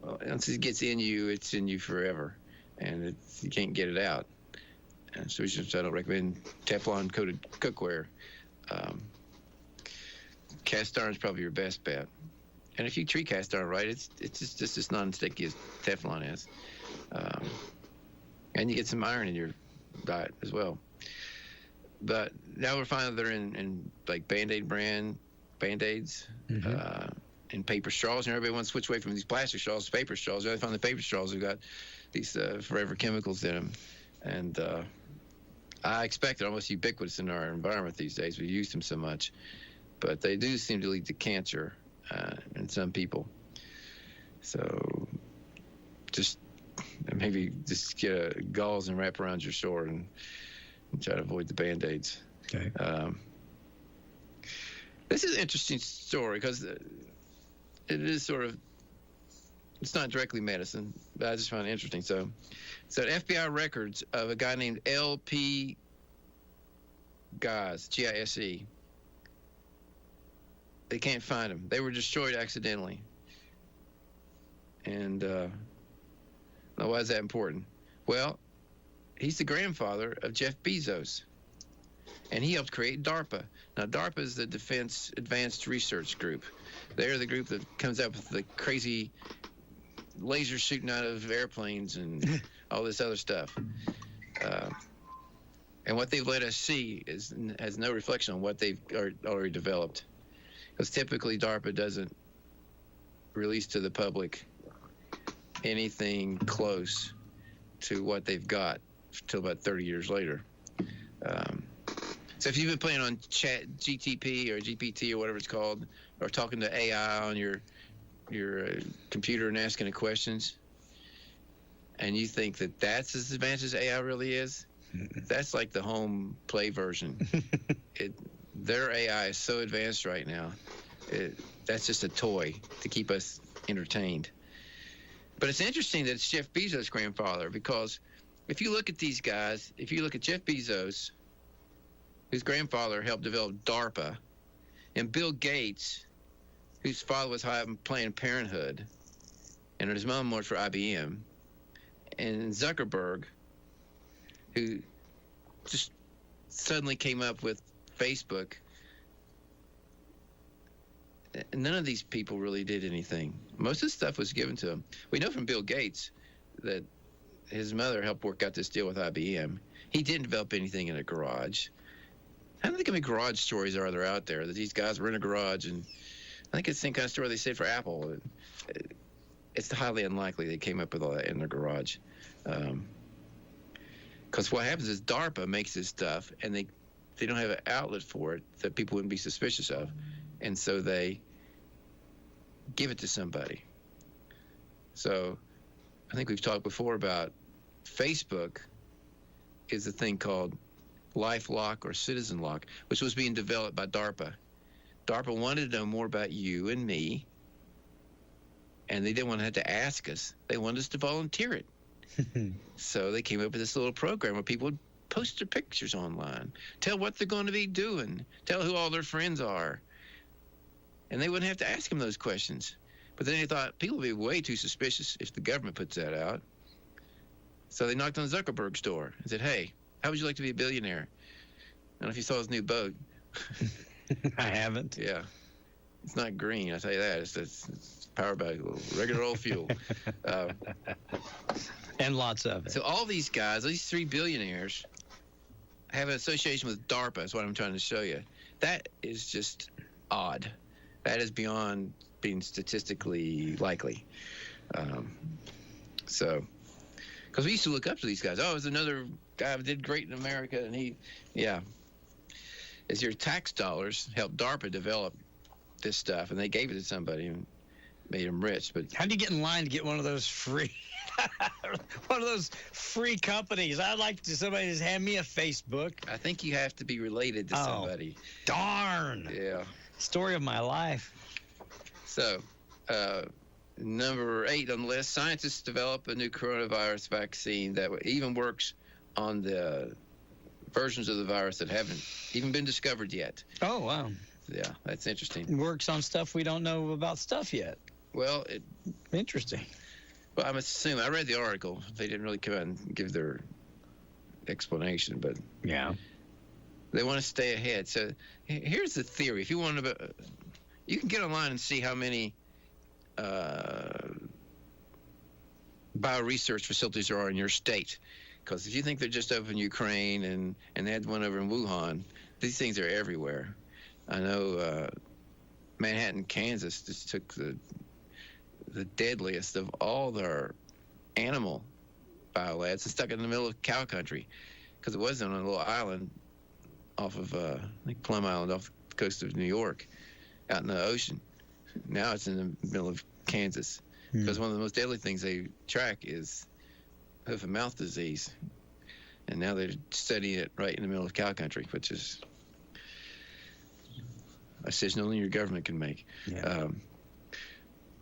[SPEAKER 6] Once it gets in you, it's in you forever. And you can't get it out. And so I don't recommend Teflon-coated cookware. Cast iron is probably your best bet. And if you treat cast iron right, it's just as non-sticky as Teflon is. And you get some iron in your diet as well. But now we're finding they're in like Band-Aid brand Band-Aids, in paper straws, and everybody wants to switch away from these plastic straws to paper straws. They find the paper straws have got these forever chemicals in them. And I expect they're almost ubiquitous in our environment these days. We use them so much. But they do seem to lead to cancer in some people. So just maybe just get gauze and wrap around your sword and try to avoid the Band-Aids.
[SPEAKER 5] Okay.
[SPEAKER 6] This is an interesting story because it is sort of, it's not directly medicine, but I just find it interesting. So FBI records of a guy named L.P. Gise, G-I-S-E. They can't find him. They were destroyed accidentally. And now why is that important? Well, he's the grandfather of Jeff Bezos. And he helped create DARPA. Now, DARPA is the Defense Advanced Research Group. They're the group that comes up with the crazy lasers shooting out of airplanes and all this other stuff. And what they've let us see has no reflection on what they've already developed. Because typically DARPA doesn't release to the public anything close to what they've got until about 30 years later. So if you've been playing on Chat GTP or GPT or whatever it's called, or talking to AI on your computer and asking it questions, and you think that that's as advanced as AI really is, that's like the home play version. Their AI is so advanced right now. That's just a toy to keep us entertained. But it's interesting that it's Jeff Bezos' grandfather, because if you look at these guys, if you look at Jeff Bezos, whose grandfather helped develop DARPA, and Bill Gates, whose father was high up in Planned Parenthood, and his mom worked for IBM, and Zuckerberg, who just suddenly came up with Facebook. None of these people really did anything. Most of the stuff was given to them. We know from Bill Gates that his mother helped work out this deal with IBM. He didn't develop anything in a garage. How many garage stories are there out there that these guys were in a garage? And I think it's the same kind of story they said for Apple. It's highly unlikely they came up with all that in their garage. Because what happens is DARPA makes this stuff, and they don't have an outlet for it that people wouldn't be suspicious of. And so they give it to somebody. So I think we've talked before about Facebook is a thing called LifeLock or Citizen Lock, which was being developed by DARPA. DARPA wanted to know more about you and me, and they didn't want to have to ask us. They wanted us to volunteer it. So they came up with this little program where people would post their pictures online, tell what they're going to be doing, tell who all their friends are. And they wouldn't have to ask them those questions. But then they thought people would be way too suspicious if the government puts that out. So they knocked on Zuckerberg's door and said, hey, how would you like to be a billionaire? I don't know if you saw his new boat.
[SPEAKER 5] I haven't.
[SPEAKER 6] Yeah. It's not green, I'll tell you that. It's powered by regular old fuel.
[SPEAKER 5] And lots of it.
[SPEAKER 6] So all these guys, these 3 billionaires, have an association with DARPA, is what I'm trying to show you. That is just odd. That is beyond being statistically likely. Because we used to look up to these guys. Oh, there's another guy who did great in America, and as your tax dollars helped DARPA develop this stuff, and they gave it to somebody and made them rich. But
[SPEAKER 5] how do you get in line to get one of those free companies? I'd like somebody to hand me a Facebook.
[SPEAKER 6] I think you have to be related to somebody.
[SPEAKER 5] Darn.
[SPEAKER 6] Yeah.
[SPEAKER 5] Story of my life.
[SPEAKER 6] So, number 8 on the list, scientists develop a new coronavirus vaccine that even works on the versions of the virus that haven't even been discovered yet.
[SPEAKER 5] Oh, wow.
[SPEAKER 6] Yeah, that's interesting.
[SPEAKER 5] It works on stuff we don't know about stuff yet.
[SPEAKER 6] Well,
[SPEAKER 5] interesting.
[SPEAKER 6] Well, I'm assuming, I read the article. They didn't really come out and give their explanation, but
[SPEAKER 5] yeah,
[SPEAKER 6] they want to stay ahead. So here's the theory. If you want to, you can get online and see how many bioresearch facilities there are in your state. Because if you think they're just over in Ukraine and they had one over in Wuhan, these things are everywhere. I know Manhattan, Kansas just took the deadliest of all their animal biolabs and stuck it in the middle of cow country, because it wasn't on a little island off of I think Plum Island off the coast of New York, out in the ocean. Now it's in the middle of Kansas, because one of the most deadly things they track is hoof and mouth disease, and now they're studying it right in the middle of cow country, which is a decision only your government can make.
[SPEAKER 5] Yeah.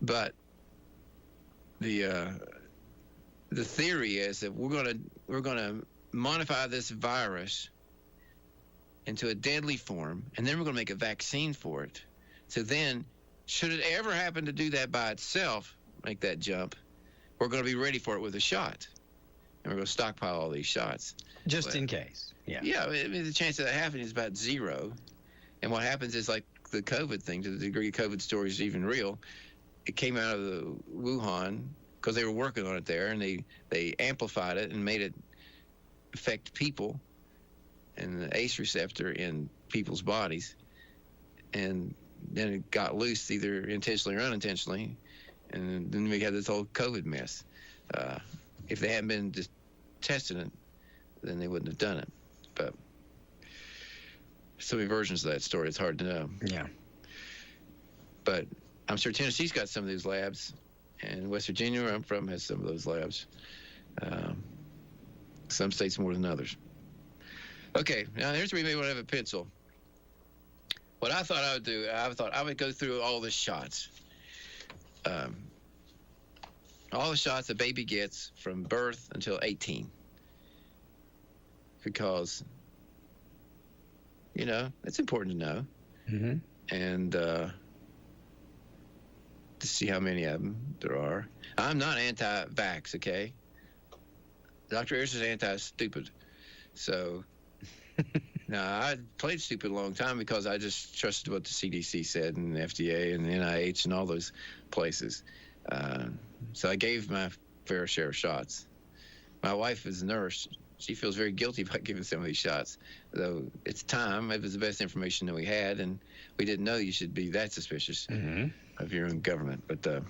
[SPEAKER 6] But the theory is that we're gonna modify this virus into a deadly form, and then we're gonna make a vaccine for it. So then, should it ever happen to do that by itself, make that jump, we're gonna be ready for it with a shot, and we're gonna stockpile all these shots
[SPEAKER 5] just in case. Yeah.
[SPEAKER 6] Yeah. I mean, the chance of that happening is about 0. And what happens is, like the COVID thing, to the degree COVID story is even real, it came out of the Wuhan because they were working on it there, and they amplified it and made it affect people and the ACE receptor in people's bodies. And then it got loose either intentionally or unintentionally, and then we had this whole COVID mess. If they hadn't been just testing it, then they wouldn't have done it. But so many versions of that story. It's hard to know.
[SPEAKER 5] Yeah.
[SPEAKER 6] But I'm sure Tennessee's got some of these labs, and West Virginia, where I'm from, has some of those labs. Some states more than others. Okay, now here's where you may want to have a pencil. What I thought I would do, I thought I would go through all the shots. All the shots a baby gets from birth until 18. Because, it's important to know.
[SPEAKER 5] Mm-hmm.
[SPEAKER 6] And to see how many of them there are. I'm not anti-vax, okay? Dr. Ayers is anti-stupid. So, now, I played stupid a long time because I just trusted what the CDC said and the FDA and the NIH and all those places. So I gave my fair share of shots. My wife is a nurse. She feels very guilty about giving some of these shots. Though it's time, it was the best information that we had, and we didn't know you should be that suspicious of your own government. But and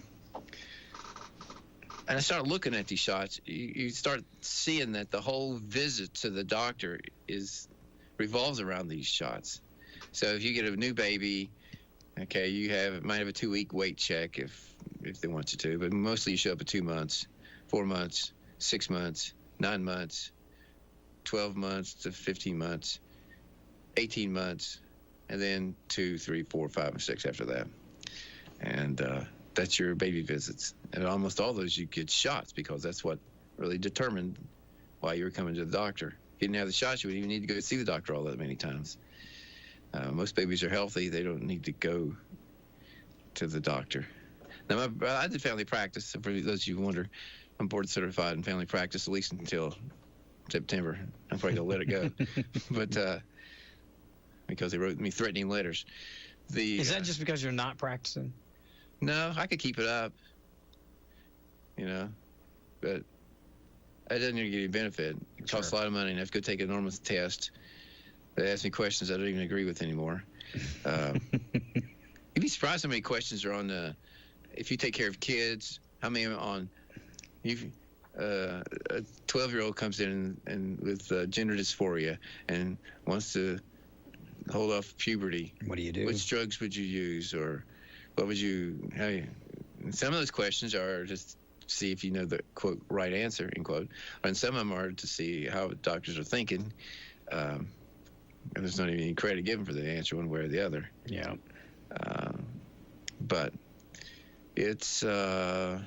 [SPEAKER 6] I started looking at these shots. You start seeing that the whole visit to the doctor revolves around these shots. So if you get a new baby, okay, you might have a 2-week weight check if they want you to, but mostly you show up at 2 months, 4 months, 6 months, 9 months, 12 months to 15 months, 18 months, and then 2, 3, 4, 5, and 6 after that. And that's your baby visits. And almost all those you get shots because that's what really determined why you were coming to the doctor. If you didn't have the shots, you wouldn't even need to go see the doctor all that many times. Most babies are healthy. They don't need to go to the doctor. Now, I did family practice. For those of you who wonder, I'm board certified in family practice at least until September. I'm probably going to let it go. But because they wrote me threatening letters.
[SPEAKER 5] Is that just because you're not practicing?
[SPEAKER 6] No, I could keep it up. But it doesn't even give you any benefit. It costs a lot of money, and I have to go take an enormous test. They ask me questions I don't even agree with anymore. You'd be surprised how many questions are on if you take care of kids, how many are on, a 12-year-old comes in and with gender dysphoria and wants to hold off puberty.
[SPEAKER 5] What do you do?
[SPEAKER 6] Which drugs would you use, or what would some of those questions are just see if you know the, quote, right answer, end quote. And some of them are to see how doctors are thinking. And there's not even any credit given for the answer one way or the other.
[SPEAKER 5] Yeah.
[SPEAKER 6] But it's, I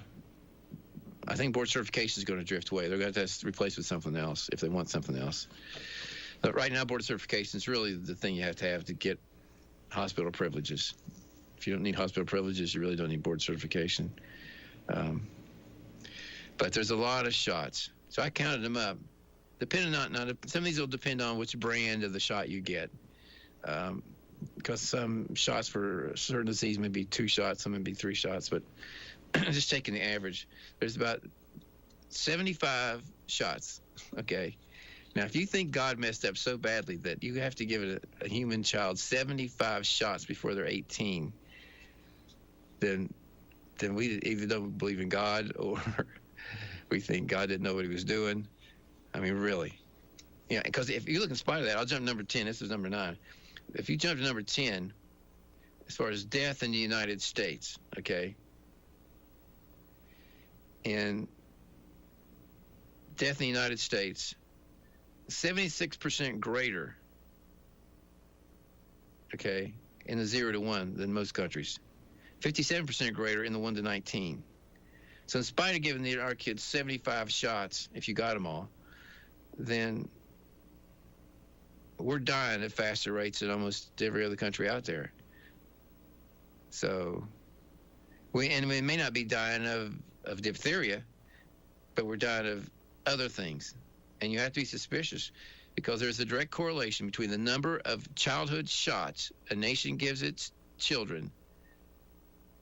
[SPEAKER 6] think board certification is going to drift away. They're going to have to replace with something else if they want something else. But right now, board certification is really the thing you have to get hospital privileges. If you don't need hospital privileges, you really don't need board certification. But there's a lot of shots. So I counted them up. Depending on, some of these will depend on which brand of the shot you get. Because some shots for a certain disease may be 2 shots, some may be 3 shots. But just taking the average, there's about 75 shots, okay? Now, if you think God messed up so badly that you have to give a human child 75 shots before they're 18, then we either don't believe in God or we think God didn't know what he was doing. I mean, really. Yeah, because if you look in spite of that, I'll jump to number 10. This is number 9. If you jump to number 10, as far as death in the United States, okay, and death in the United States, 76% greater, okay, in the 0 to 1 than most countries. 57% greater in the 1 to 19. So in spite of giving our kids 75 shots, if you got them all, then we're dying at faster rates than almost every other country out there. So we may not be dying of diphtheria, but we're dying of other things. And you have to be suspicious because there's a direct correlation between the number of childhood shots a nation gives its children.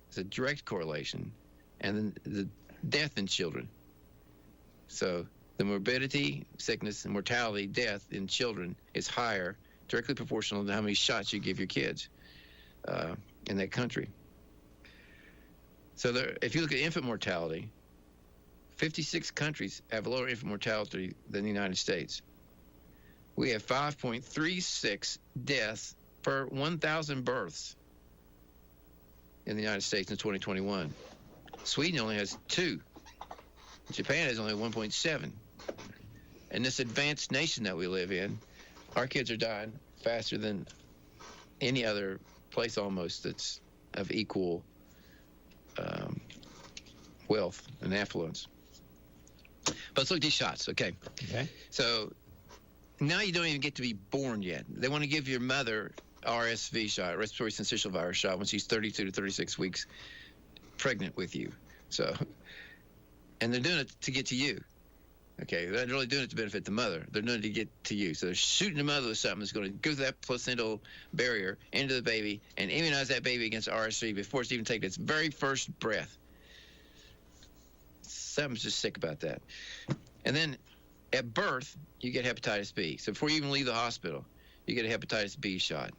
[SPEAKER 6] It's a direct correlation. And the death in children. So the morbidity, sickness, and mortality, death in children is higher, directly proportional to how many shots you give your kids in that country. So if you look at infant mortality, 56 countries have lower infant mortality than the United States. We have 5.36 deaths per 1,000 births in the United States in 2021. Sweden only has 2. Japan has only 1.7. In this advanced nation that we live in, our kids are dying faster than any other place almost that's of equal wealth and affluence. But let's look at these shots, okay?
[SPEAKER 5] Okay.
[SPEAKER 6] So now you don't even get to be born yet. They want to give your mother RSV shot, respiratory syncytial virus shot, when she's 32 to 36 weeks pregnant with you. So, and they're doing it to get to you. Okay, they're not really doing it to benefit the mother. They're doing it to get to you. So they're shooting the mother with something that's going to go through that placental barrier into the baby and immunize that baby against RSV before it's even taken its very first breath. Something's just sick about that. And then at birth, you get hepatitis B. So before you even leave the hospital, you get a hepatitis B shot.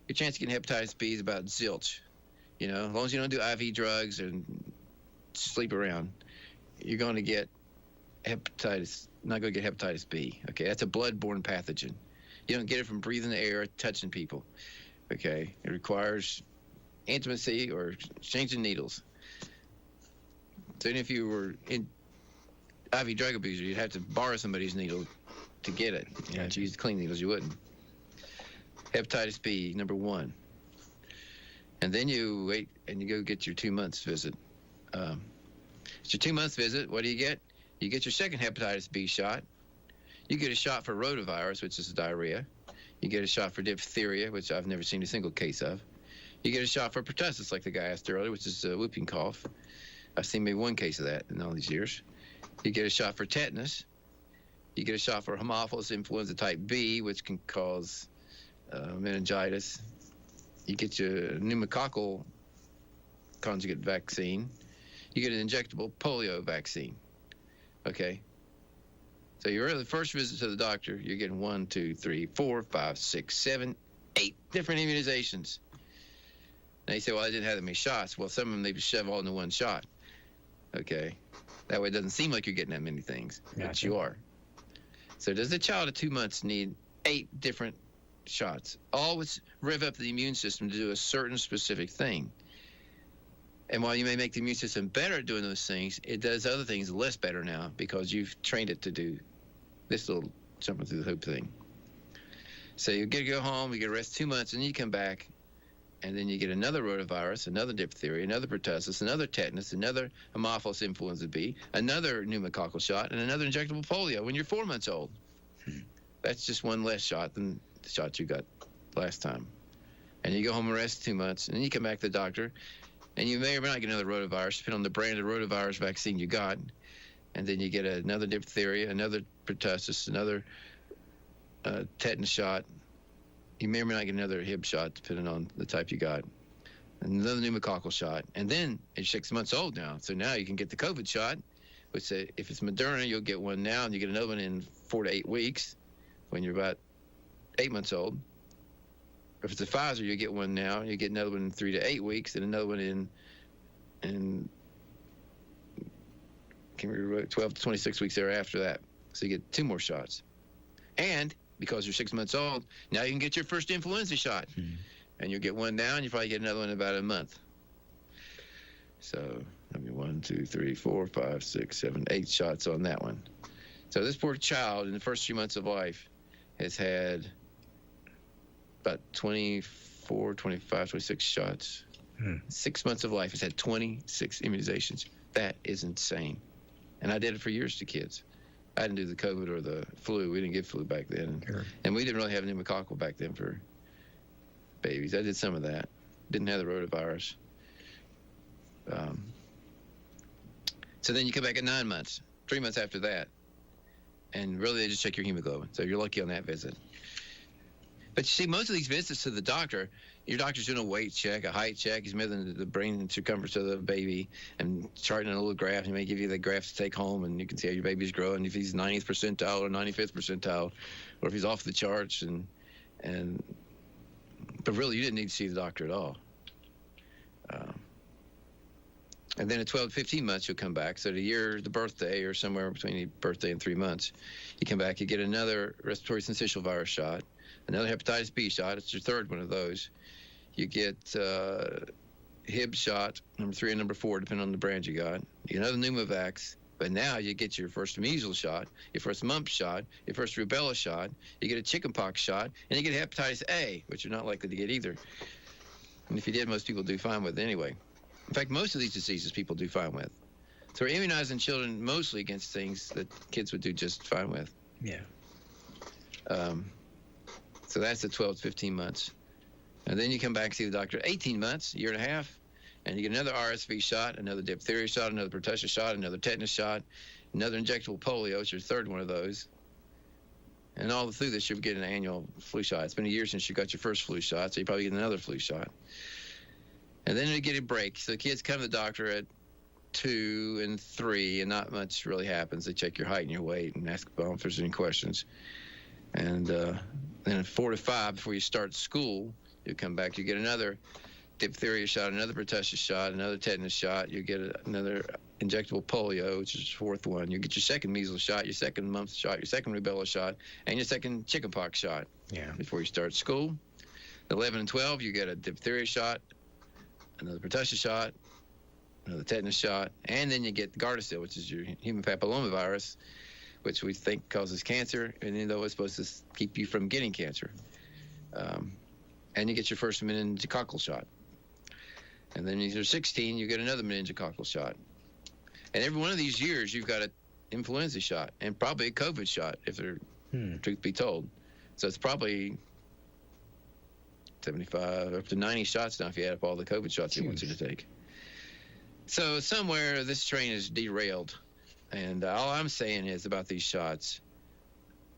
[SPEAKER 6] Your chance of getting hepatitis B is about zilch. You know, as long as you don't do IV drugs and sleep around, you're going to get not going to get hepatitis B. Okay, that's a blood-borne pathogen. You don't get it from breathing the air, touching people. Okay, it requires intimacy or changing needles. So even if you were in IV drug abuser, you'd have to borrow somebody's needle to get it. You know, if you use clean needles, you wouldn't. Hepatitis B, number 1. And then you wait and you go get your 2 months visit. It's your 2 months visit. What do you get? You get your second hepatitis B shot. You get a shot for rotavirus, which is diarrhea. You get a shot for diphtheria, which I've never seen a single case of. You get a shot for pertussis, like the guy asked earlier, which is whooping cough. I've seen maybe one case of that in all these years. You get a shot for tetanus. You get a shot for Haemophilus influenza type B, which can cause meningitis. You get your pneumococcal conjugate vaccine. You get an injectable polio vaccine. Okay? So you're the first visit to the doctor, you're getting 1, 2, 3, 4, 5, 6, 7, 8 different immunizations. Now you say, well, I didn't have that many shots. Well, some of them they just shove all into one shot. Okay? That way it doesn't seem like you're getting that many things, but you are. So does the child at 2 months need 8 different shots? Always rev up the immune system to do a certain specific thing. And while you may make the immune system better at doing those things, it does other things less better now because you've trained it to do this little jumping through the hoop thing. So you get to go home, you get a rest 2 months, and then you come back, and then you get another rotavirus, another diphtheria, another pertussis, another tetanus, another Haemophilus influenza B, another pneumococcal shot, and another injectable polio when you're 4 months old. That's just one less shot than the shot you got last time. And you go home and rest 2 months, and then you come back to the doctor, and you may or may not get another rotavirus, depending on the brand of rotavirus vaccine you got. And then you get another diphtheria, another pertussis, another tetanus shot. You may or may not get another Hib shot, depending on the type you got. Another pneumococcal shot. And then you're 6 months old now. So now you can get the COVID shot, which if it's Moderna, you'll get one now, and you get another one in 4 to 8 weeks when you're about 8 months old. If it's a Pfizer, you get one now. You get another one in 3 to 8 weeks, and another one in 12 to 26 weeks thereafter that. So you get 2 more shots. And because you're 6 months old, now you can get your first influenza shot. And you'll get one now, and you probably get another one in about a month. So, 1, 2, 3, 4, 5, 6, 7, 8 shots on that one. So this poor child in the first few months of life has had about 24, 25, 26 shots. 6 months of life has had 26 immunizations. That is insane. And I did it for years to kids. I didn't do the COVID or the flu. We didn't get flu back then. Sure. And we didn't really have pneumococcal back then for babies. I did some of that. Didn't have the rotavirus. So then you come back at 9 months, 3 months after that. And really they just check your hemoglobin. So you're lucky on that visit. But you see, most of these visits to the doctor, your doctor's doing a weight check, a height check. He's measuring the brain circumference of the baby and charting a little graph. He may give you the graph to take home, and you can see how your baby's growing, if he's 90th percentile or 95th percentile, or if he's off the charts. But really, you didn't need to see the doctor at all. And then at 12 to 15 months, you'll come back. So the birthday, or somewhere between your birthday and 3 months, you come back, you get another respiratory syncytial virus shot, another hepatitis B shot. It's your third one of those. You get Hib shot, number 3 and number 4, depending on the brand you got. You get another Pneumovax. But now you get your first measles shot, your first mumps shot, your first rubella shot, you get a chickenpox shot, and you get hepatitis A, which you're not likely to get either. And if you did, most people do fine with it anyway. In fact, most of these diseases people do fine with. So we're immunizing children mostly against things that kids would do just fine with.
[SPEAKER 5] Yeah.
[SPEAKER 6] So that's the 12 to 15 months. And then you come back and see the doctor 18 months, a year and a half, and you get another RSV shot, another diphtheria shot, another pertussis shot, another tetanus shot, another injectable polio. It's your third one of those. And all through this, you'll get an annual flu shot. It's been a year since you got your first flu shot, so you probably get another flu shot. And then you get a break. So the kids come to the doctor at 2 and 3, and not much really happens. They check your height and your weight and ask if there's any questions. And then at 4 to 5, before you start school, you come back, you get another diphtheria shot, another pertussis shot, another tetanus shot. You get another injectable polio, which is the fourth one. You get your second measles shot, your second mumps shot, your second rubella shot, and your second chickenpox shot.
[SPEAKER 5] Yeah.
[SPEAKER 6] Before you start school. 11 and 12, you get a diphtheria shot, another pertussis shot, another tetanus shot, and then you get the Gardasil, which is your human papillomavirus, which we think causes cancer, and even though it's supposed to keep you from getting cancer. And you get your first meningococcal shot. And then when you're 16, you get another meningococcal shot. And every one of these years, you've got an influenza shot and probably a COVID shot, if they're truth be told. So it's probably 75 up to 90 shots now if you add up all the COVID shots he wants you to take. So somewhere this train is derailed. And all I'm saying is about these shots,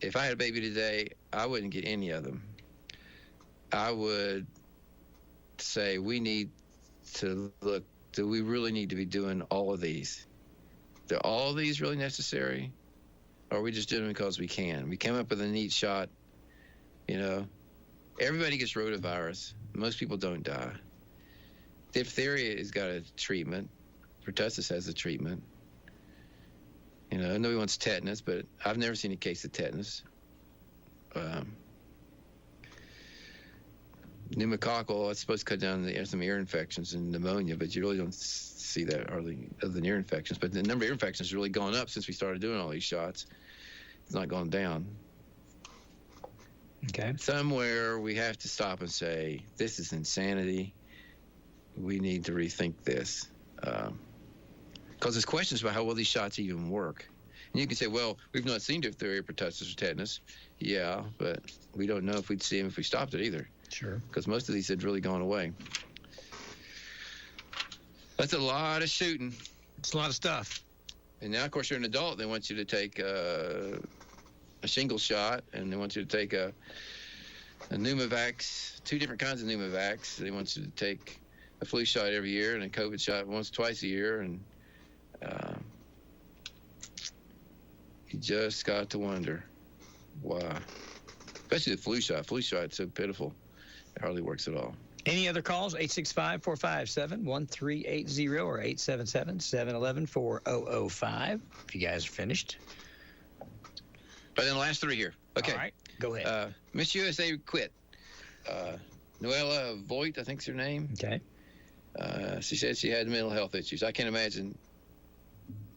[SPEAKER 6] if I had a baby today, I wouldn't get any of them. I would say we need to look, do we really need to be doing all of these? Are all of these really necessary? Or are we just doing them because we can? We came up with a neat shot, you know. Everybody gets rotavirus. Most people don't die. Diphtheria has got a treatment. Pertussis has a treatment. You know, nobody wants tetanus, but I've never seen a case of tetanus. Pneumococcal, it's supposed to cut down some ear infections and pneumonia, but you really don't see that hardly other than ear infections. But the number of ear infections has really gone up since we started doing all these shots. It's not gone down.
[SPEAKER 5] Okay.
[SPEAKER 6] Somewhere we have to stop and say, this is insanity. We need to rethink this. Because there's questions about how well these shots even work. And you can say, well, we've not seen diphtheria, pertussis, or tetanus. Yeah, but we don't know if we'd see them if we stopped it either.
[SPEAKER 5] Sure.
[SPEAKER 6] Because most of these had really gone away. That's a lot of shooting.
[SPEAKER 5] It's a lot of stuff.
[SPEAKER 6] And now, of course, you're an adult. They want you to take a shingles shot, and they want you to take a Pneumovax, 2 different kinds of Pneumovax. They want you to take a flu shot every year and a COVID shot twice a year. And you just got to wonder why. Especially the flu shot. Flu shot's so pitiful. It hardly works at all.
[SPEAKER 5] Any other calls? 865-457-1380 or 877-711-4005. If you guys are finished.
[SPEAKER 6] But then the last 3 here. Okay.
[SPEAKER 5] All right. Go ahead.
[SPEAKER 6] Miss USA quit. Noella Voigt, I think's her name.
[SPEAKER 5] Okay.
[SPEAKER 6] She said she had mental health issues. I can't imagine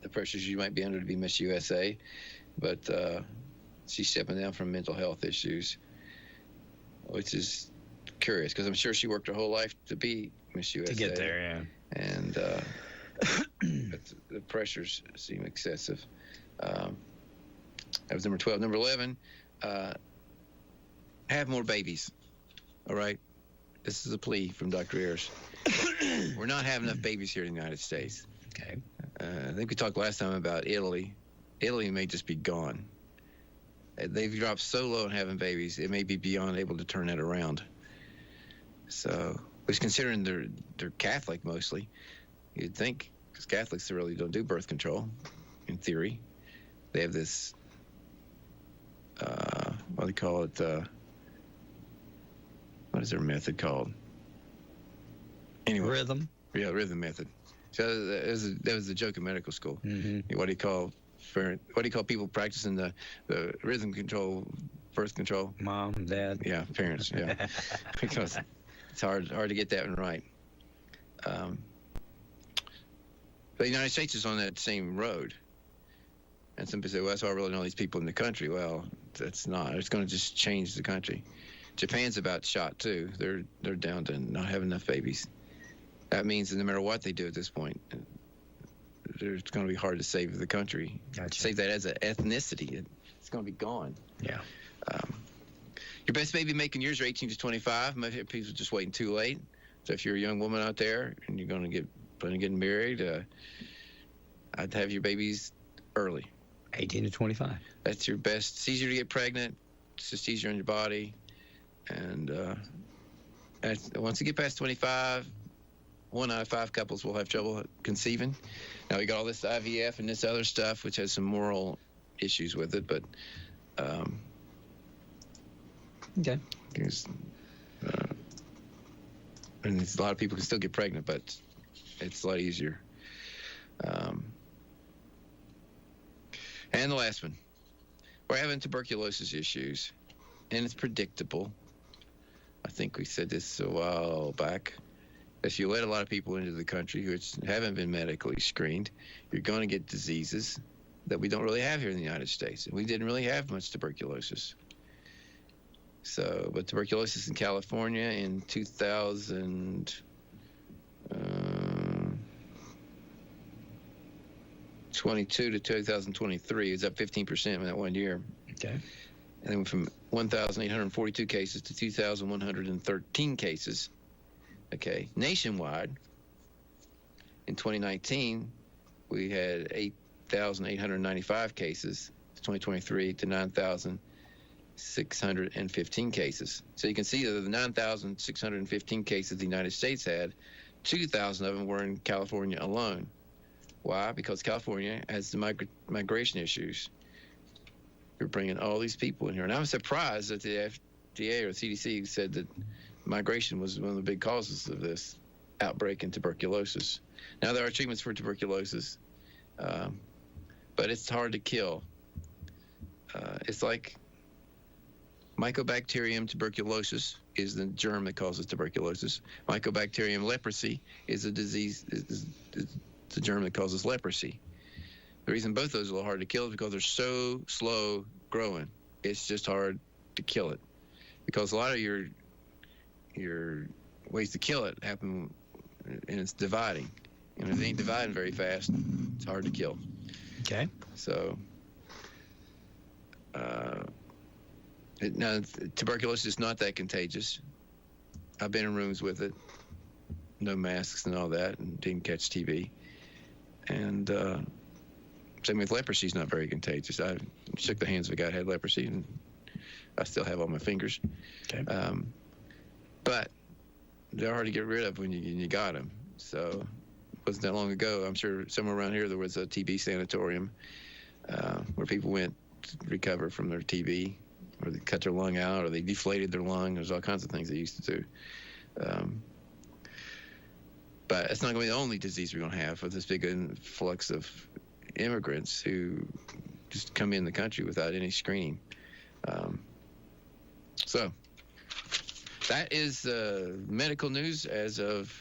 [SPEAKER 6] the pressures you might be under to be Miss USA, but she's stepping down from mental health issues, which is curious because I'm sure she worked her whole life to be Miss USA.
[SPEAKER 5] To get there, yeah.
[SPEAKER 6] And the pressures seem excessive. That was number 12. Number 11, have more babies. All right? This is a plea from Dr. Ayers. We're not having enough babies here in the United States.
[SPEAKER 5] Okay.
[SPEAKER 6] I think we talked last time about Italy. Italy may just be gone. They've dropped so low in having babies, it may be beyond able to turn that around. So, which considering they're Catholic mostly, you'd think, because Catholics really don't do birth control, in theory. They have this, what do they call it? What is their method called? Anyway.
[SPEAKER 5] Rhythm.
[SPEAKER 6] Yeah, rhythm method. So that was the joke in medical school.
[SPEAKER 5] Mm-hmm.
[SPEAKER 6] What do you call people practicing the rhythm control, birth control?
[SPEAKER 5] Mom, dad.
[SPEAKER 6] Yeah, parents. Yeah, because it's hard to get that one right. The United States is on that same road. And some people say, well, that's why I really know these people in the country. Well, that's not. It's going to just change the country. Japan's about shot, too. They're down to not having enough babies. That means that no matter what they do at this point, it's going to be hard to save the country.
[SPEAKER 5] Gotcha.
[SPEAKER 6] Save that as an ethnicity. It's going to be gone.
[SPEAKER 5] Yeah.
[SPEAKER 6] Your best baby making years are 18 to 25. Most people are just waiting too late. So if you're a young woman out there and you're going to get married, I'd have your babies early.
[SPEAKER 5] 18 to 25.
[SPEAKER 6] That's your best. It's easier to get pregnant. It's just easier on your body. And once you get past 25, 1 out of 5 couples will have trouble conceiving. Now, we got all this IVF and this other stuff, which has some moral issues with it, but
[SPEAKER 5] okay.
[SPEAKER 6] And a lot of people can still get pregnant, but it's a lot easier. And the last one, we're having tuberculosis issues, and it's predictable. I think we said this a while back. If you let a lot of people into the country who haven't been medically screened, you're going to get diseases that we don't really have here in the United States. And we didn't really have much tuberculosis. But tuberculosis in California in 2022 to 2023 is up 15% in that 1 year.
[SPEAKER 5] Okay.
[SPEAKER 6] And then from 1,842 cases to 2,113 cases. Okay. Nationwide, in 2019, we had 8,895 cases. 2023 to 9,615 cases. So you can see that the 9,615 cases the United States had, 2,000 of them were in California alone. Why? Because California has the migration issues. You're bringing all these people in here. And I'm surprised that the FDA or CDC said that migration was one of the big causes of this outbreak in tuberculosis. Now, there are treatments for tuberculosis, but it's hard to kill. It's like Mycobacterium tuberculosis is the germ that causes tuberculosis. Mycobacterium leprosy is a disease, is the germ that causes leprosy. The reason both those are a little hard to kill is because they're so slow growing. It's just hard to kill it because a lot of your ways to kill it happen, and it's dividing. And if it ain't dividing very fast, it's hard to kill.
[SPEAKER 5] Okay.
[SPEAKER 6] So, now tuberculosis is not that contagious. I've been in rooms with it, no masks and all that, and didn't catch TB. And same with leprosy is not very contagious. I shook the hands of a guy who had leprosy, and I still have all my fingers.
[SPEAKER 5] Okay.
[SPEAKER 6] But they're hard to get rid of when you got them. So it wasn't that long ago. I'm sure somewhere around here there was a TB sanatorium where people went to recover from their TB, or they cut their lung out, or they deflated their lung. There's all kinds of things they used to do. But it's not going to be the only disease we're going to have with this big influx of immigrants who just come in the country without any screening. So that is medical news as of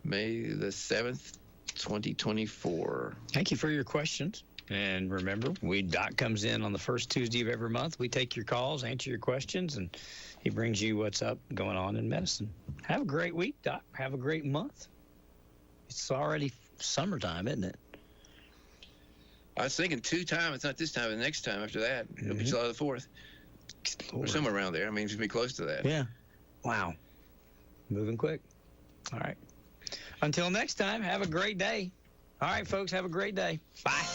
[SPEAKER 6] May the 7th, 2024.
[SPEAKER 5] Thank you for your questions. And remember, Doc comes in on the first Tuesday of every month. We take your calls, answer your questions, and he brings you what's up going on in medicine. Have a great week, Doc. Have a great month. It's already summertime, isn't it?
[SPEAKER 6] I was thinking 2 times. It's not this time, but the next time after that. It'll be July the 4th. Or somewhere around there. I mean, it's going to be close to that.
[SPEAKER 5] Yeah. Wow. Moving quick. All right. Until next time, have a great day. All right, folks, have a great day. Bye.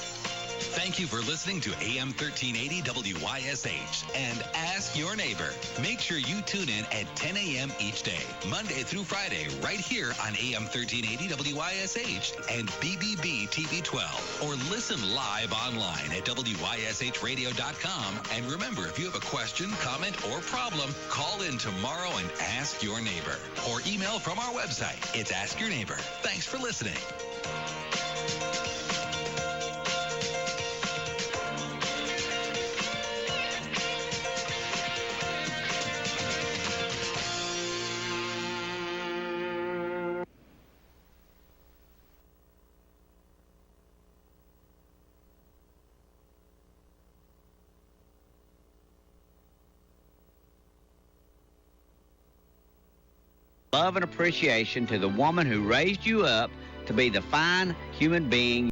[SPEAKER 3] Thank you for listening to AM 1380 WYSH and Ask Your Neighbor. Make sure you tune in at 10 a.m. each day, Monday through Friday, right here on AM 1380 WYSH and BBB TV 12. Or listen live online at WYSHradio.com. And remember, if you have a question, comment, or problem, call in tomorrow and ask your neighbor. Or email from our website. It's Ask Your Neighbor. Thanks for listening.
[SPEAKER 11] Love and appreciation to the woman who raised you up to be the fine human being